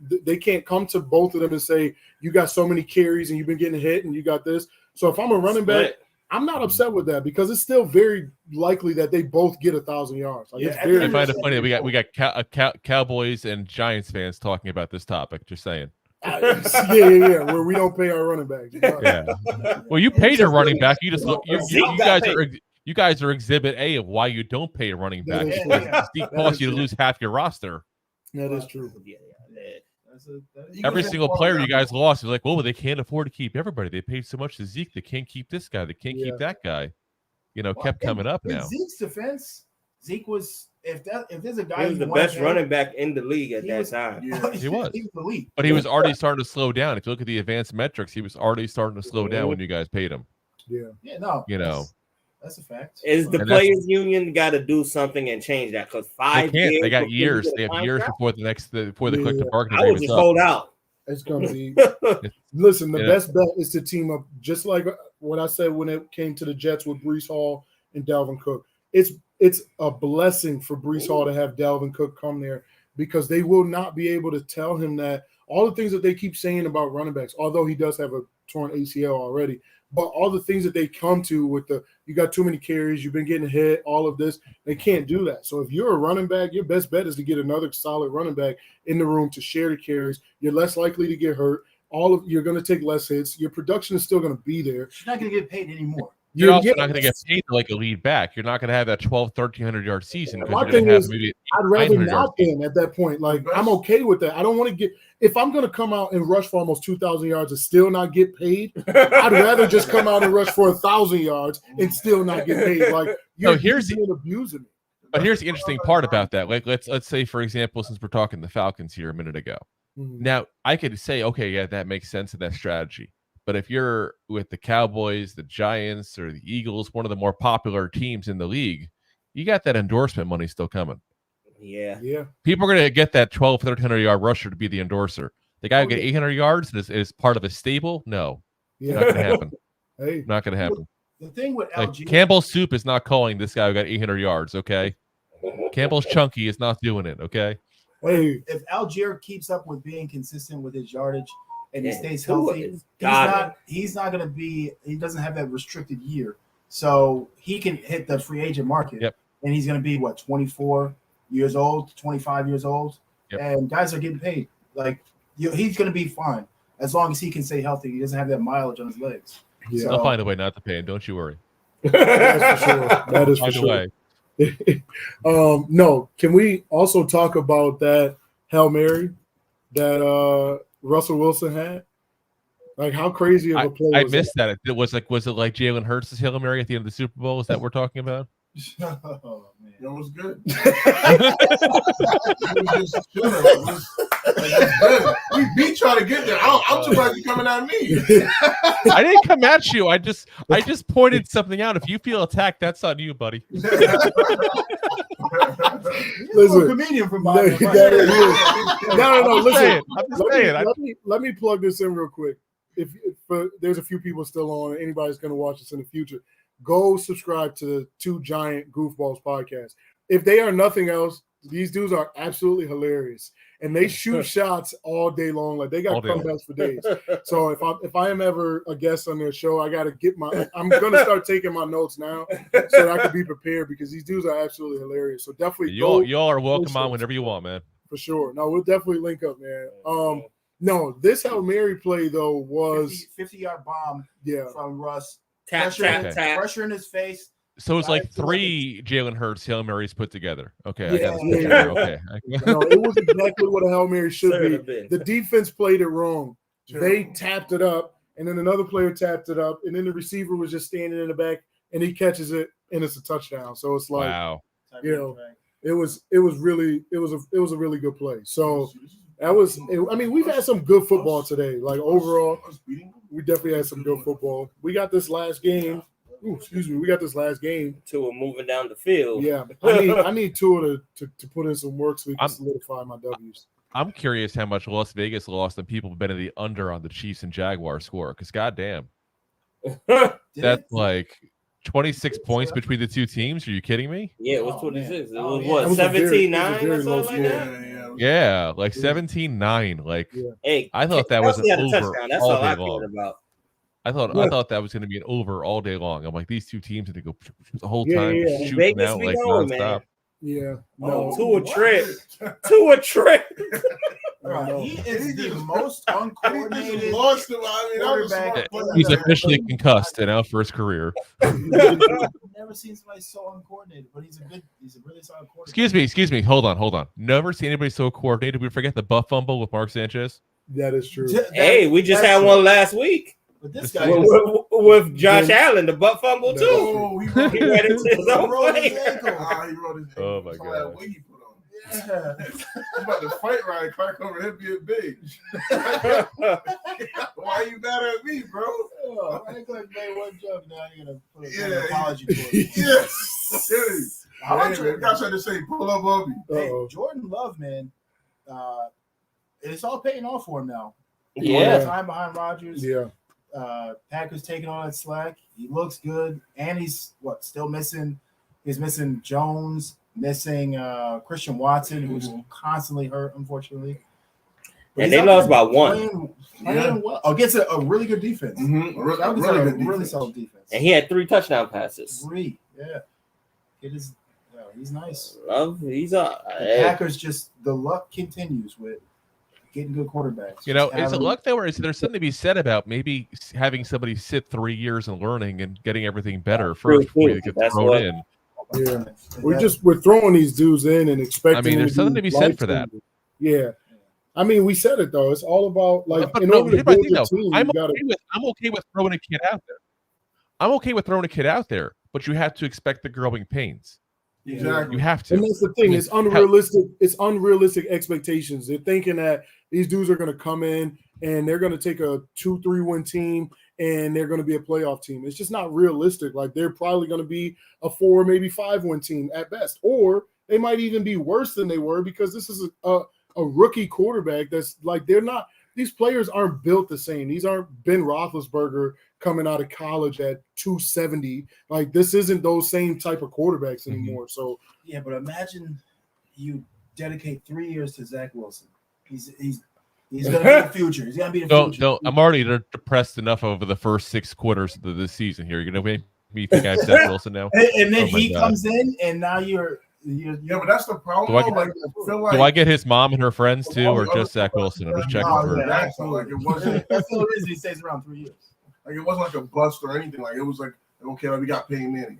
come to both of them and say, you got so many carries and you've been getting hit and you got this. So if I'm a running back, I'm not upset with that because it's still very likely that they both get 1,000 yards. Like, it's very I find it funny that we got Cowboys and Giants fans talking about this topic. Just saying. yeah. Where we don't pay our running backs. Yeah. Well, you paid your running back. You just you guys are exhibit A of why you don't pay a running back. Zeke costs you to lose half your roster. That is true. Every single player you guys lost is like, well, they can't afford to keep everybody. They paid so much to Zeke, they can't keep this guy. They can't keep that guy. Kept coming up now. Zeke's defense, Zeke was if there's a guy He was the best running back in the league at that time. Yeah. He was. He was elite. But he was already starting to slow down. If you look at the advanced metrics, he was already starting to slow down when you guys paid him. Yeah, no. That's a fact. Is the And players' union got to do something and change that? Because 5 They can't. years They got before you years. get a They have years contract? before the collective bargaining I would agreement's just up. hold out. It's going to be. Listen, the best bet is to team up, just like what I said when it came to the Jets with Breece Hall and Dalvin Cook. It's a blessing for Breece Hall to have Dalvin Cook come there because they will not be able to tell him that all the things that they keep saying about running backs, although he does have a torn ACL already, But all the things that they come to with you got too many carries, you've been getting hit, all of this, they can't do that. So if you're a running back, your best bet is to get another solid running back in the room to share the carries. You're less likely to get hurt. You're going to take less hits. Your production is still going to be there. She's not going to get paid anymore. You're also not going to get paid like a lead back. You're not going to have that 1,300 yard season. My thing is, I'd rather not then at that point. Like, I'm okay with that. I don't want to get – if I'm going to come out and rush for almost 2,000 yards and still not get paid, I'd rather just come out and rush for 1,000 yards and still not get paid. Like, you're abusing me. But here's the interesting part about that. Like, let's say, for example, since we're talking the Falcons here a minute ago. Mm-hmm. Now, I could say, okay, yeah, that makes sense in that strategy. But if you're with the Cowboys, the Giants, or the Eagles, one of the more popular teams in the league, you got that endorsement money still coming. Yeah. People are going to get that 1,300 yard rusher to be the endorser. The guy who get 800 yards is part of a stable? No. Yeah. Not going to happen. Hey. Not going to happen. The thing with LG, Campbell's Soup is not calling this guy who got 800 yards, okay? Campbell's Chunky is not doing it, okay? Hey. If Algier keeps up with being consistent with his yardage and he stays healthy, he's not going to be – he doesn't have that restricted year. So he can hit the free agent market. Yep. And he's going to be, 24 years old, 25 years old. Yep. And guys are getting paid. Like, he's going to be fine as long as he can stay healthy. He doesn't have that mileage on his legs. Yeah. They'll find a way not to pay him. Don't you worry. That's for sure. That is for sure. No, can we also talk about that Hail Mary that Russell Wilson had? Like, how crazy of a play I was missed that. Was it like Jalen Hurts' Hail Mary at the end of the Super Bowl? Is that what we're talking about? Oh, man. That was good. Good. We beat y'all to get there. I'm surprised you're coming at me. I didn't come at you. I just pointed something out. If you feel attacked, that's on you, buddy. Listen, a comedian from No. Listen, let me plug this in real quick. If there's a few people still on, anybody's going to watch this in the future, go subscribe to the Two Giant Goofballs podcast. If they are nothing else, these dudes are absolutely hilarious, and they shoot shots all day long. Like, they got comebacks for days. So if I am ever a guest on their show, I got to I'm going to start taking my notes now so that I can be prepared, because these dudes are absolutely hilarious. So definitely, y'all are welcome on whenever you want, man. For sure. No, we'll definitely link up, man. No, this Hail Mary play though was 50-yard bomb. From Russ. Tap. Pressure in his face. So it's like 3 Jalen Hurts Hail Marys put together. Okay, I got Okay. No, it was exactly what a Hail Mary should be. The defense played it wrong. They tapped it up, and then another player tapped it up, and then the receiver was just standing in the back, and he catches it, and it's a touchdown. So it's like, wow, it was a really good play. So that was. I mean, we've had some good football today. Like, overall, we definitely had some good football. We got this last game. We got this last game. Tua moving down the field. Yeah, I need Tua to put in some work so we can solidify my W's. I'm curious how much Las Vegas lost and people betting the under on the Chiefs and Jaguars score, because goddamn, that's like 26 points between the two teams. Are you kidding me? Yeah, it was 26. It was what, 17-9 or something like that? Yeah, like 17-9. Like, hey, I thought that was an over That's all all I day long. cared about. I thought that was going to be an over all day long. I'm like, these two teams had to go the whole time shooting Vegas out be like going, nonstop. man. Yeah, to a trip. To a trip. He is the most uncoordinated quarterback. He's officially concussed and out for his career. Never seen somebody so uncoordinated, but he's a really solid quarterback. Excuse me. Hold on. Never seen anybody so coordinated. We forget the butt fumble with Mark Sanchez. That is true. Hey, we just had one last week. But this guy with Josh Allen, the butt fumble too. Oh, he read into his own play. He wrote his ankle. Oh my god. Yeah. I'm about to fight Ryan Clark over him being big. Why you mad at me, bro? Ryan Clark made one joke. Now you're gonna put an apology for it. Yes. I tried to say pull up Bobby. Hey, Jordan Love, man. It's all paying off for him now. Yeah. Time behind Rodgers. Yeah. Packers taking on that slack. He looks good, and he's still missing. He's missing Jones, missing Christian Watson, who's constantly hurt, unfortunately. And they lost by one. Playing well against a really good defense. Mm-hmm. I would say Really a good really defense. solid defense. And he had 3 touchdown passes. Yeah. It is. Yeah, he's nice. He's The Packers just the luck continues with getting good quarterbacks. You know, Just is it having- luck though, or is there something to be said about maybe having somebody sit 3 years and learning and getting everything better first before you get That's thrown what- in? Yeah, we're throwing these dudes in and expecting. I mean, there's something to be said for that. Yeah, I mean, we said it though. It's all about like But in no, order to here's my build thing, your though. team, I'm you gotta. okay with throwing a kid out there. I'm okay with throwing a kid out there, but you have to expect the growing pains. Exactly. You have to. And that's the thing. I mean, It's unrealistic. It's unrealistic expectations. They're thinking that these dudes are going to come in and they're going to take a 2-3 win team and they're going to be a playoff team. It's just not realistic. Like they're probably going to be a 4, maybe 5 win team at best, or they might even be worse than they were because this is a rookie quarterback. That's like they're not. These players aren't built the same. These aren't Ben Roethlisberger coming out of college at 270. Like this isn't those same type of quarterbacks anymore. So Yeah, but imagine you dedicate 3 years to Zach Wilson. He's gonna be the future. He's gonna be the future. Don't. I'm already depressed enough over the first 6 quarters of this season. Here, you're gonna make me think I'm Zach Wilson now. And then Oh my he God. comes in, and now you're Yeah, but that's the problem. Do I though. get- Like, I feel like Do I get his mom and her friends too, all or the other just Zach quarterbacks- Wilson? I'm just checking No, for. yeah, that's not like it wasn't. that's the only reason he stays around 3 years. Like it wasn't like a bust or anything. Like it was like, okay, like, we got Peyton Manning.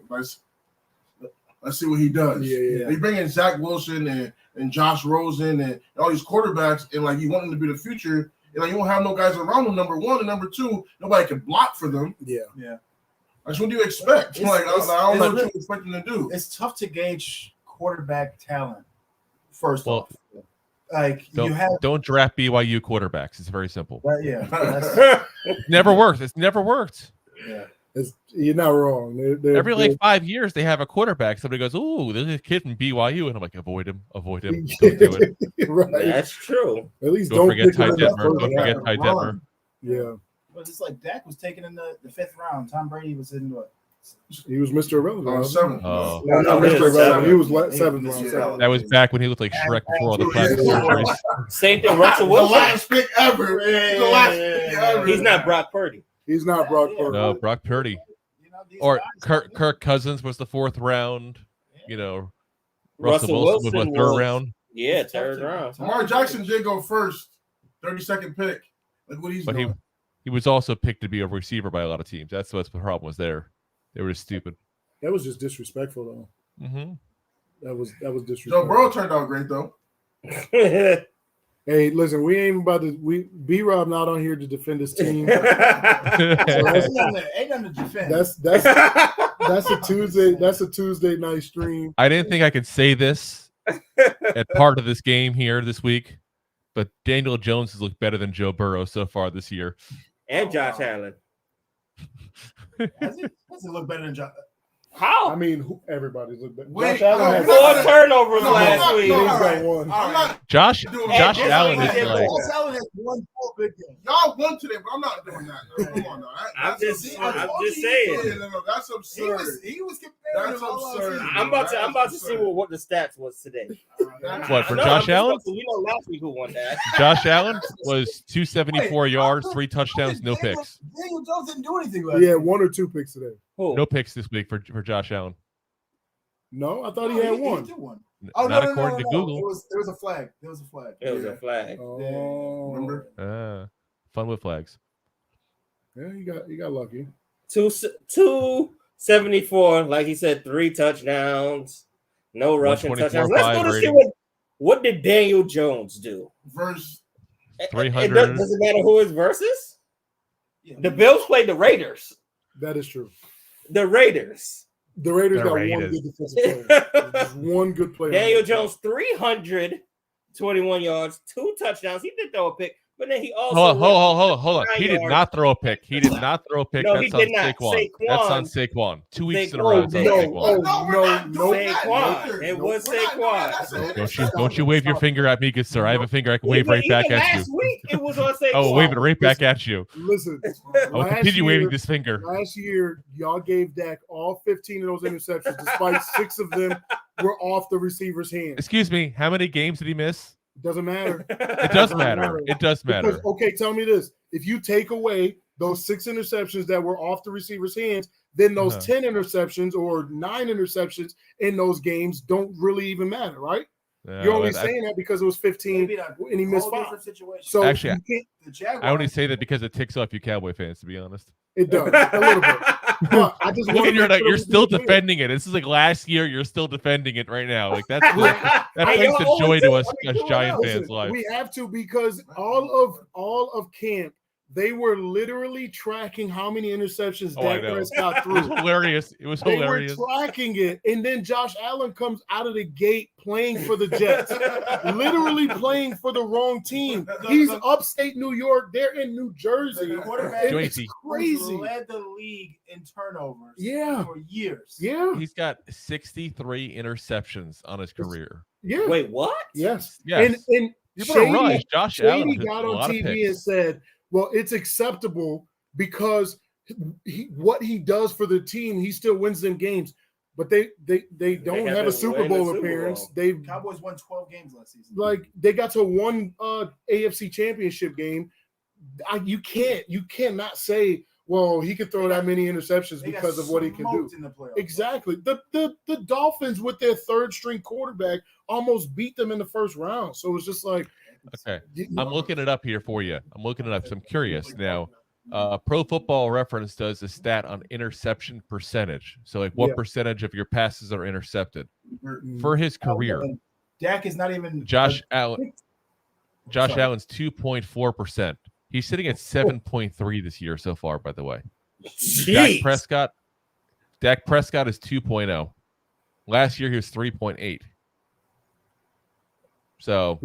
Let's see what he does. Yeah. They bring in Zach Wilson and Josh Rosen and all these quarterbacks, and like you want them to be the future. And like you don't have no guys around them. Number one and number two, nobody can block for them. yeah. Like what do you expect? It's- Like I don't know it's- what you expect them to do. It's tough to gauge quarterback talent. First Well, off, like you have, Don't draft BYU quarterbacks. It's very simple. that's, Never worked. It's never worked. yeah. You're not wrong. They're- Every like 5 years, they have a quarterback. Somebody goes, "Ooh, there's a kid from BYU," and I'm like, "Avoid him. Don't do it. right. That's true. At least Don't don't forget pick Ty them in the Detmer. first Don't forget round. Ty Detmer." Yeah, But it's like Dak was taken in the 5th round. Tom Brady was in what? he was Mr. Irrelevant. Seven. Oh. No, No, Mr. he was Irrelevant. He was seven. seventh Yeah. round. Seventh. That was back when he looked like Shrek before all the plastic surgeries. Same thing, Russell The Wilson. last pick ever. The last pick ever. He's not Brock Purdy. He's not Brock Purdy. No, Brock Purdy. You know, these Or guys- Kirk Cousins was the 4th round. You know, Russell Wilson was Wilson 3rd was- round. Yeah, 3rd round. Lamar Jackson did go first, 32nd pick. Look what he's But doing. he was also picked to be a receiver by a lot of teams. That's what the problem was there. They were just stupid. That was just disrespectful, though. Mm-hmm. That was Joe disrespectful. Burrow turned out great though. Hey, listen, we ain't about to. B-Rob not on here to defend his team. Ain't nothing to defend. That's a Tuesday. That's a Tuesday night stream. I didn't think I could say this at part of this game here this week, but Daniel Jones has looked better than Joe Burrow so far this year. And Josh Allen. Does it look better than John? How? I mean, everybody's look better. Wait, Josh Allen has no, 4 turnovers No, last no, week. no, He's all got right. one. I'm not Josh doing Josh Hey, Allen just is like- like Josh Allen has one full big game. y'all won today, but I'm not doing that. No, come on, now. I'm just absurd. saying. No, that's absurd. He was comparing That's him all absurd. season. I'm about to see what the stats was today. What, for I know, Josh I'm Allen? supposed to- We know last week who won that. Josh Allen was 274 yards, 3 touchdowns, no picks. Daniel Jones didn't do anything last He had week. 1 or 2 picks today. Who? No picks this week for Josh Allen. No, I thought he No, had he one. did one. Not according to Google. There was a flag. There was a flag. It was a flag. Oh, Remember? Fun with flags. Yeah, you got lucky. 274, like he said, 3 touchdowns, no rushing 124 touchdowns. Let's go to see rating. what did Daniel Jones do. Verse 300. Does it matter who his versus? Yeah. The Bills played the Raiders. That is true. The Raiders. The Raiders The got Raiders. one good defensive player. Just one good player. Daniel Jones, 321 yards, 2 touchdowns. He did throw a pick, but then he also Hold on. 9 He did yards. not throw a pick. He did not throw a pick. No, That's he on did not. Saquon. That's on Saquon. 2 weeks in a Saquon row. It's on did. Saquon. No. Saquon. It was Saquon. Don't you wave your finger at me, good sir. I have a finger I can wave right back at Last you. week, it was on Saquon. Oh, wave it right back at you. Listen, I will last continue waving year- this finger. last year, y'all gave Dak all 15 of those interceptions, despite 6 of them were off the receiver's hands. Excuse me, how many games did he miss? Doesn't matter. It does matter. It does matter. Because, okay, tell me this. If you take away those 6 interceptions that were off the receiver's hands, then those 10 interceptions or 9 interceptions in those games don't really even matter, right? You're only saying that because it was 15 and he missed 5. So actually, I only say that because it ticks off you Cowboy fans, to be honest. It does a little bit. But I just look at you're still defending it. This is like last year. You're still defending it right now. Like that brings the joy to us as Giant fans live. We have to, because all of camp, they were literally tracking how many interceptions Dak Prescott threw. It was hilarious. It was hilarious. They were tracking it, and then Josh Allen comes out of the gate playing for the Jets, literally playing for the wrong team. He's upstate New York. They're in New Jersey. It's crazy. Led the league in turnovers. For years. Yeah, he's got 63 interceptions on his career. Yeah. Wait, what? Yes. And you better realize Josh Allen got on TV and said, well, it's acceptable because what he does for the team, he still wins them games. But they don't have a Super Bowl appearance. Cowboys won 12 games last season. Like they got to one AFC Championship game. You cannot say, well, he could throw that many interceptions because of what he can do. Exactly. The Dolphins with their 3rd string quarterback almost beat them in the first round. So it's just like, okay, I'm looking it up here for you. I'm looking it up. So I'm curious now. Pro Football Reference does a stat on interception percentage. So, like, what percentage of your passes are intercepted for his career? Dak is not even Josh Allen. Josh Allen's 2.4%. He's sitting at 7.3 this year so far. By the way, Dak Prescott is 2.0. Last year he was 3.8. So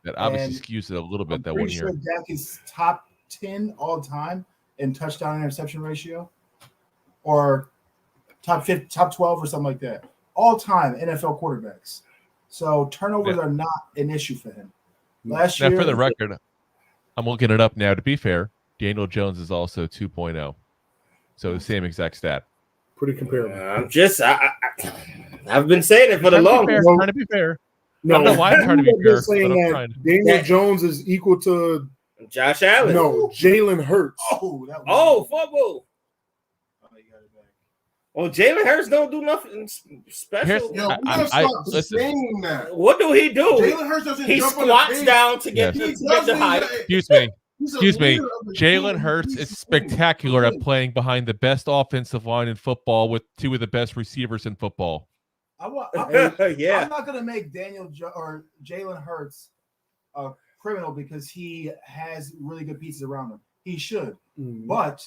that obviously skews it a little bit. That 1 year. Dak is top 10 all time in touchdown interception ratio, or top 12 or something like that. All time NFL quarterbacks. So turnovers are not an issue for him. Last year, for the record, I'm looking it up now. To be fair, Daniel Jones is also 2.0. So the same exact stat. Pretty comparable. I've been saying it for the longest. Trying to be fair. No, I don't know why I'm trying to be fair. Saying that Daniel Jones is equal to Josh Allen. No, Jalen Hurts. Fumble. Well, Jalen Hurts don't do nothing special. Yo, we gotta stop saying that. What do he do? Jalen Hurts doesn't he jump on squats the down to get the height. Excuse me. Jalen Hurts is spectacular at playing behind the best offensive line in football with 2 of the best receivers in football. I'm not going to make Jalen Hurts a criminal because he has really good pieces around him. He should. But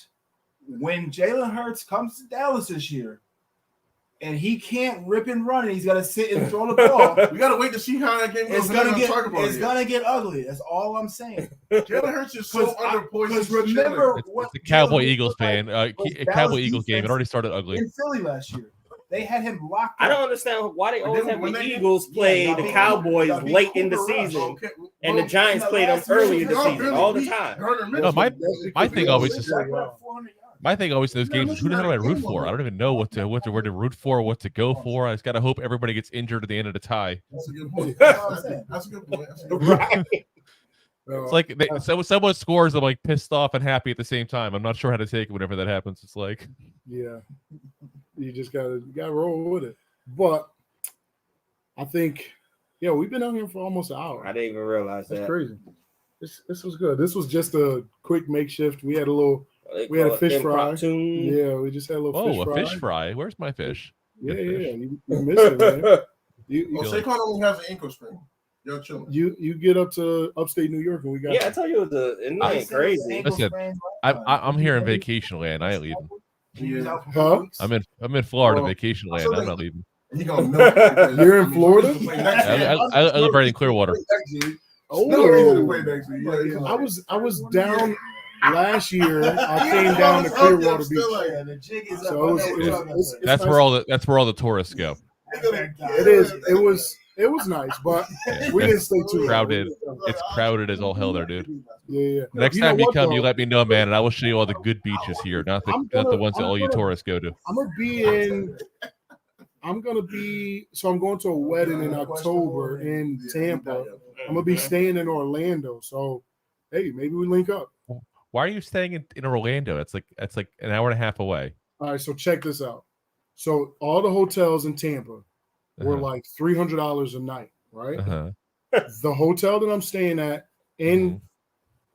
when Jalen Hurts comes to Dallas this year and he can't rip and run and he's got to sit and throw the ball, we got to wait to see how that game goes. It's going to get ugly. That's all I'm saying. Jalen Hurts is so underpoised. Remember it's the Cowboy Eagles fan. Cowboy Eagles game. It already started ugly. In Philly last year. They had him locked up. I don't understand why they always have the Eagles play the Cowboys late in the season, and the Giants play them early in the season all the time. No, my thing always is in those games is who the hell do I root for? I don't even know where to root for, what to go for. I just gotta hope everybody gets injured at the end of the tie. That's a good point. That's a good point. Right. It's like someone scores, I'm like pissed off and happy at the same time. I'm not sure how to take it whenever that happens. It's like, you just gotta roll with it. But I think, we've been out here for almost an hour. I didn't even realize that. That's crazy. This was good. This was just a quick makeshift. We had a fish fry. Yeah, we just had a little fish fry. A fish fry. Where's my fish? Yeah. You missed it, man. Saquon only has an ankle sprain. You're chilling. You get up to upstate New York and we got. Yeah, I tell you, it ain't crazy. Listen, I'm here in vacation land. I ain't leaving. Huh? I'm in Florida, vacation land. I'm not leaving. You're in Florida? I live right in Clearwater. I was down last year. I came down to Clearwater Beach. That's where all the tourists go. It is. It was nice, but we didn't stay too crowded. It's crowded as all hell there, dude. Yeah. Next time you come, you let me know, man, and I will show you all the good beaches here, not the ones that all you tourists go to. I'm going to a wedding in October in Tampa, I'm gonna be staying in Orlando. So, hey, maybe we link up. Why are you staying in Orlando? It's like an hour and a half away. All right, so check this out. So all the hotels in Tampa were like $300 a night, right? The hotel that I'm staying at in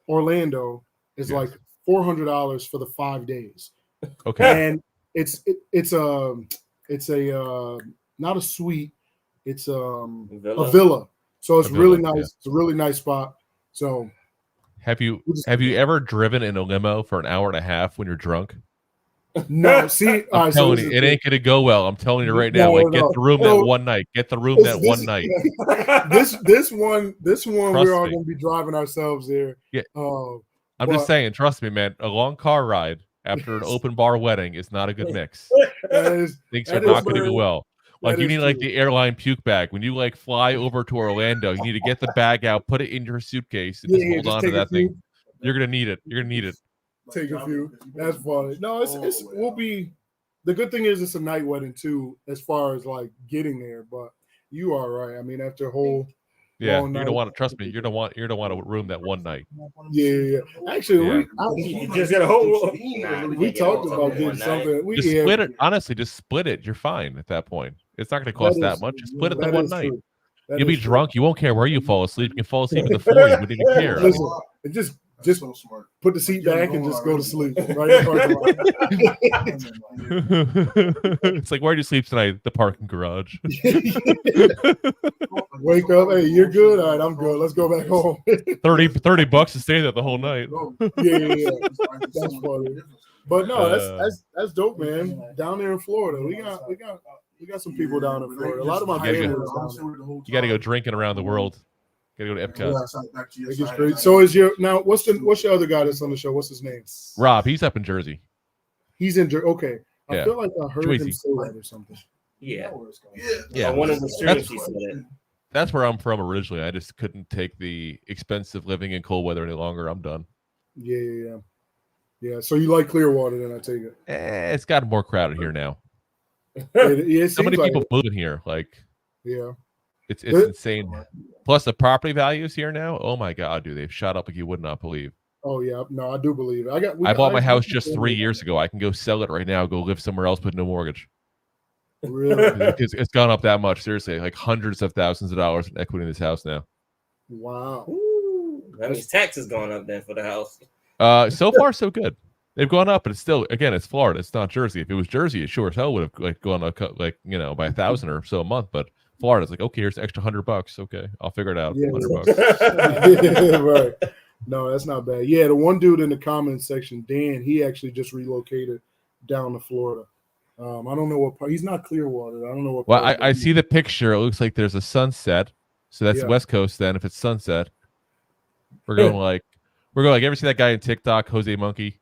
Orlando is like $400 for the 5 days. Okay. And it's a not a suite, it's a villa. So it's really nice. Yeah. It's a really nice spot. So have you ever driven in a limo for an hour and a half when you're drunk? No, see, I'm telling you, it ain't gonna go well. I'm telling you right now. Get the room that one night. Get the room that one night. This one, we're all gonna be driving ourselves there. Yeah. I'm just saying, trust me, man. A long car ride after an open bar wedding is not a good mix. Things are not going to go well. Like you need like the airline puke bag when you like fly over to Orlando. You need to get the bag out, put it in your suitcase, and just hold on to that thing. You're gonna need it. You're gonna need it. Take a few. That's funny. No, we'll be. The good thing is it's a night wedding too, as far as like getting there. But you are right. I mean, after a whole you're gonna want to trust me. You're gonna want a room that one night. Yeah. Actually, we just got a whole. We talked about getting something. Just split it. Honestly, just split it. You're fine at that point. It's not going to cost that much. Just split it the one night. You'll be drunk. You won't care where you fall asleep. You can fall asleep in the floor. You wouldn't even care. Listen, just so smart. Put the seat back and just go to sleep. Right? It's like, where do you sleep tonight? The parking garage. Wake up. Hey, you're good. All right, I'm good. Let's go back home. $30 to stay there the whole night. Yeah. That's funny. But no, that's dope, man. Down there in Florida, we got some people down in Florida. A lot of my family is down there. You got to go drinking around the world. Gotta go to Epcot. It gets great. So is your what's your other guy that's on the show? What's his name? Rob. He's up in Jersey. He's in Jersey. Okay. I feel like I heard Tracy. him say that or something. Yeah. One of the students he said it. That's where I'm from originally. I just couldn't take the expensive living in cold weather any longer. I'm done. Yeah. So you like Clearwater, then I take it. It's gotten more crowded here now. So many people moving here. Like, yeah. It's insane. Plus the property values here now. Oh my God, dude, they've shot up like you would not believe. Oh yeah, no, I do believe it. I bought my house just 3 years ago. I can go sell it right now, go live somewhere else with no mortgage. Really? It's gone up that much. Seriously, like hundreds of thousands of dollars in equity in this house now. Wow. Ooh, that means taxes going up then for the house. So far so good. They've gone up, but it's still, again, it's Florida. It's not Jersey. If it was Jersey, it sure as hell would have like gone up like by 1,000 or so a month, but Florida's like, okay, here's an extra $100. Okay, I'll figure it out. Yeah. $100. Yeah, right. No, that's not bad. Yeah, the one dude in the comments section, Dan, he actually just relocated down to Florida. I don't know what part. He's not Clearwater. I don't know what. Well, I see the picture. It looks like there's a sunset. So that's the West Coast. Then if it's sunset, we're going like ever see that guy in TikTok, Jose Monkey?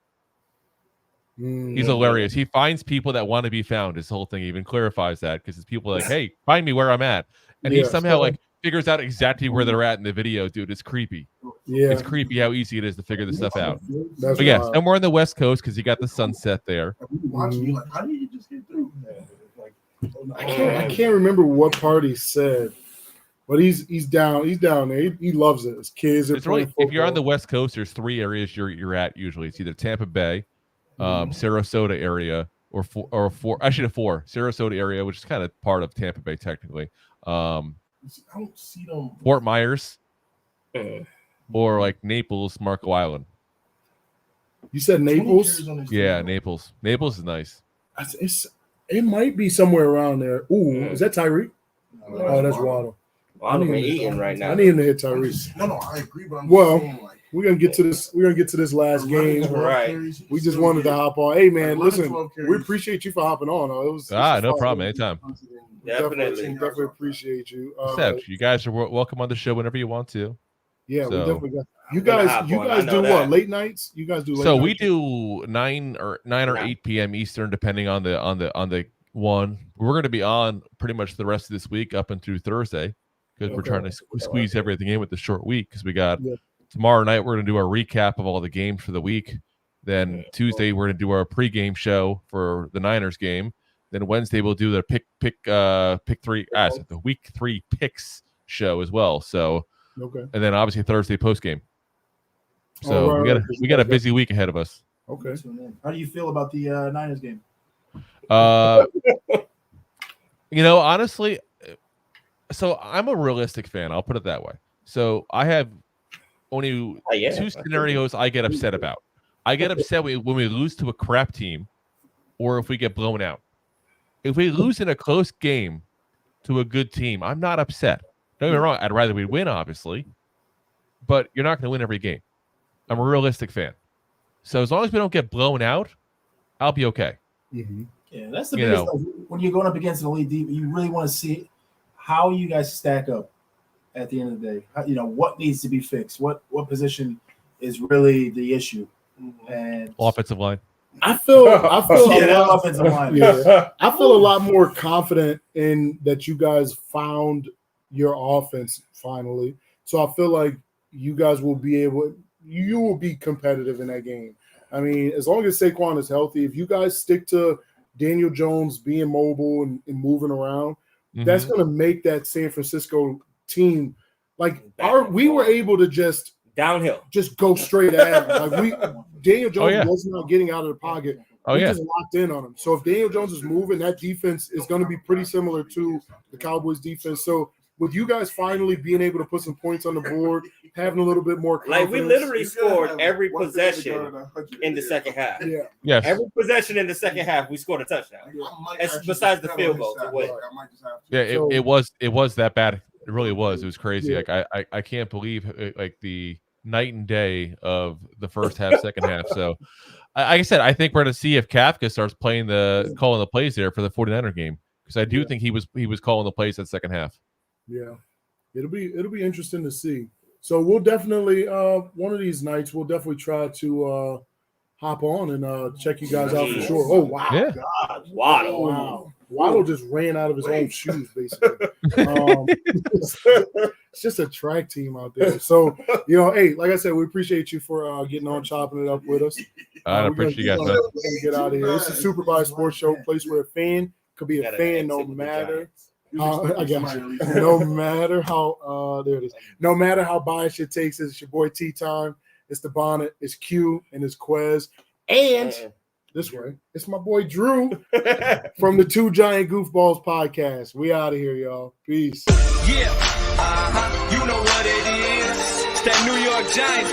He's hilarious. He finds people that want to be found. His whole thing even clarifies that because it's people like, hey, find me where I'm at. And he somehow like figures out exactly where they're at in the video, dude. It's creepy. Yeah. It's creepy how easy it is to figure this stuff out. That's but yeah, somewhere on the West Coast because you got the sunset there. How do you just get through? I can't remember what part he said. But he's down. He's down there. He loves it. His kids are playing football. If you're on the West Coast, there's 3 areas you're at usually. It's either Tampa Bay, Sarasota area, or 4. Sarasota area, which is kind of part of Tampa Bay technically. I don't see them. Fort Myers, or like Naples, Marco Island. You said Naples? Yeah, Naples. Naples is nice. It might be somewhere around there. Ooh, is that Tyreek? Oh, that's Waddle. I'm eating right now. I need him to hit Tyrese. No, I agree. But we're gonna get to this. We're gonna get to this last game. Right. We just wanted to hop on. Hey, man, listen, we appreciate you for hopping on. It was no problem. Anytime. Definitely appreciate you. You guys are welcome on the show whenever you want to. Yeah, we definitely got you guys. You guys do what? Late nights? You guys do late so nights? we do 9 or 8 p.m. Eastern, depending on the one. We're going to be on pretty much the rest of this week up and through Thursday. Because we're trying to squeeze everything in with the short week. Because we got tomorrow night, we're going to do our recap of all the games for the week. Then Tuesday, we're going to do our pregame show for the Niners game. Then Wednesday, we'll do the the week 3 picks show as well. So Okay. and then obviously Thursday post game. Oh, So right, we got a busy week ahead of us. Okay. How do you feel about the Niners game? Honestly, so I'm a realistic fan. I'll put it that way. So I have only two scenarios I get upset about. I get upset when we lose to a crap team, or if we get blown out. If we lose in a close game to a good team, I'm not upset. Don't get me wrong. I'd rather we win, obviously, but you're not going to win every game. I'm a realistic fan. So as long as we don't get blown out, I'll be okay. Mm-hmm. Yeah, that's the biggest thing. When you're going up against an elite deep, you really want to see how you guys stack up at the end of the day. What needs to be fixed? What position is really the issue? And Offensive line. I feel offensive line. Yeah, I feel a lot more confident in that you guys found your offense finally. So I feel like you guys will be competitive in that game. I mean, as long as Saquon is healthy, if you guys stick to Daniel Jones being mobile and moving around, that's going to make that San Francisco team we were able to just go straight at him. Daniel Jones was not getting out of the pocket. We just locked in on him. So if Daniel Jones is moving, that defense is going to be pretty similar to the Cowboys defense. So with you guys finally being able to put some points on the board, having a little bit more confidence. We literally scored every possession in the second half. Yeah. Yes. Every possession in the second half, we scored a touchdown. Besides the field goal to win. Yeah, it was that bad. It really was. It was crazy. Yeah. I can't believe the night and day of the first half, second half. So like I said, I think we're going to see if Kafka starts calling the plays there for the 49er game, because I do think he was calling the plays that second half. Yeah, it'll be interesting to see. So we'll definitely one of these nights we'll definitely try to hop on and check you guys out for sure. Oh wow, yeah. God, Waddle. Wow. Waddle just ran out of his own shoes, basically. It's just a track team out there. So, hey, like I said, we appreciate you for getting on, chopping it up with us. I appreciate you guys, man. We're going to get out of here. This is Super Buy Sports Show, place where a fan could be a fan no matter. I got you. No matter how, there it is. No matter how biased it takes, it's your boy T-Time. It's the Bonnet. It's Q and it's Quez. And this way, it's my boy Drew from the Two Giant Goofballs podcast. We out of here, y'all. Peace. Yeah, you know what it is. It's that New York Giants.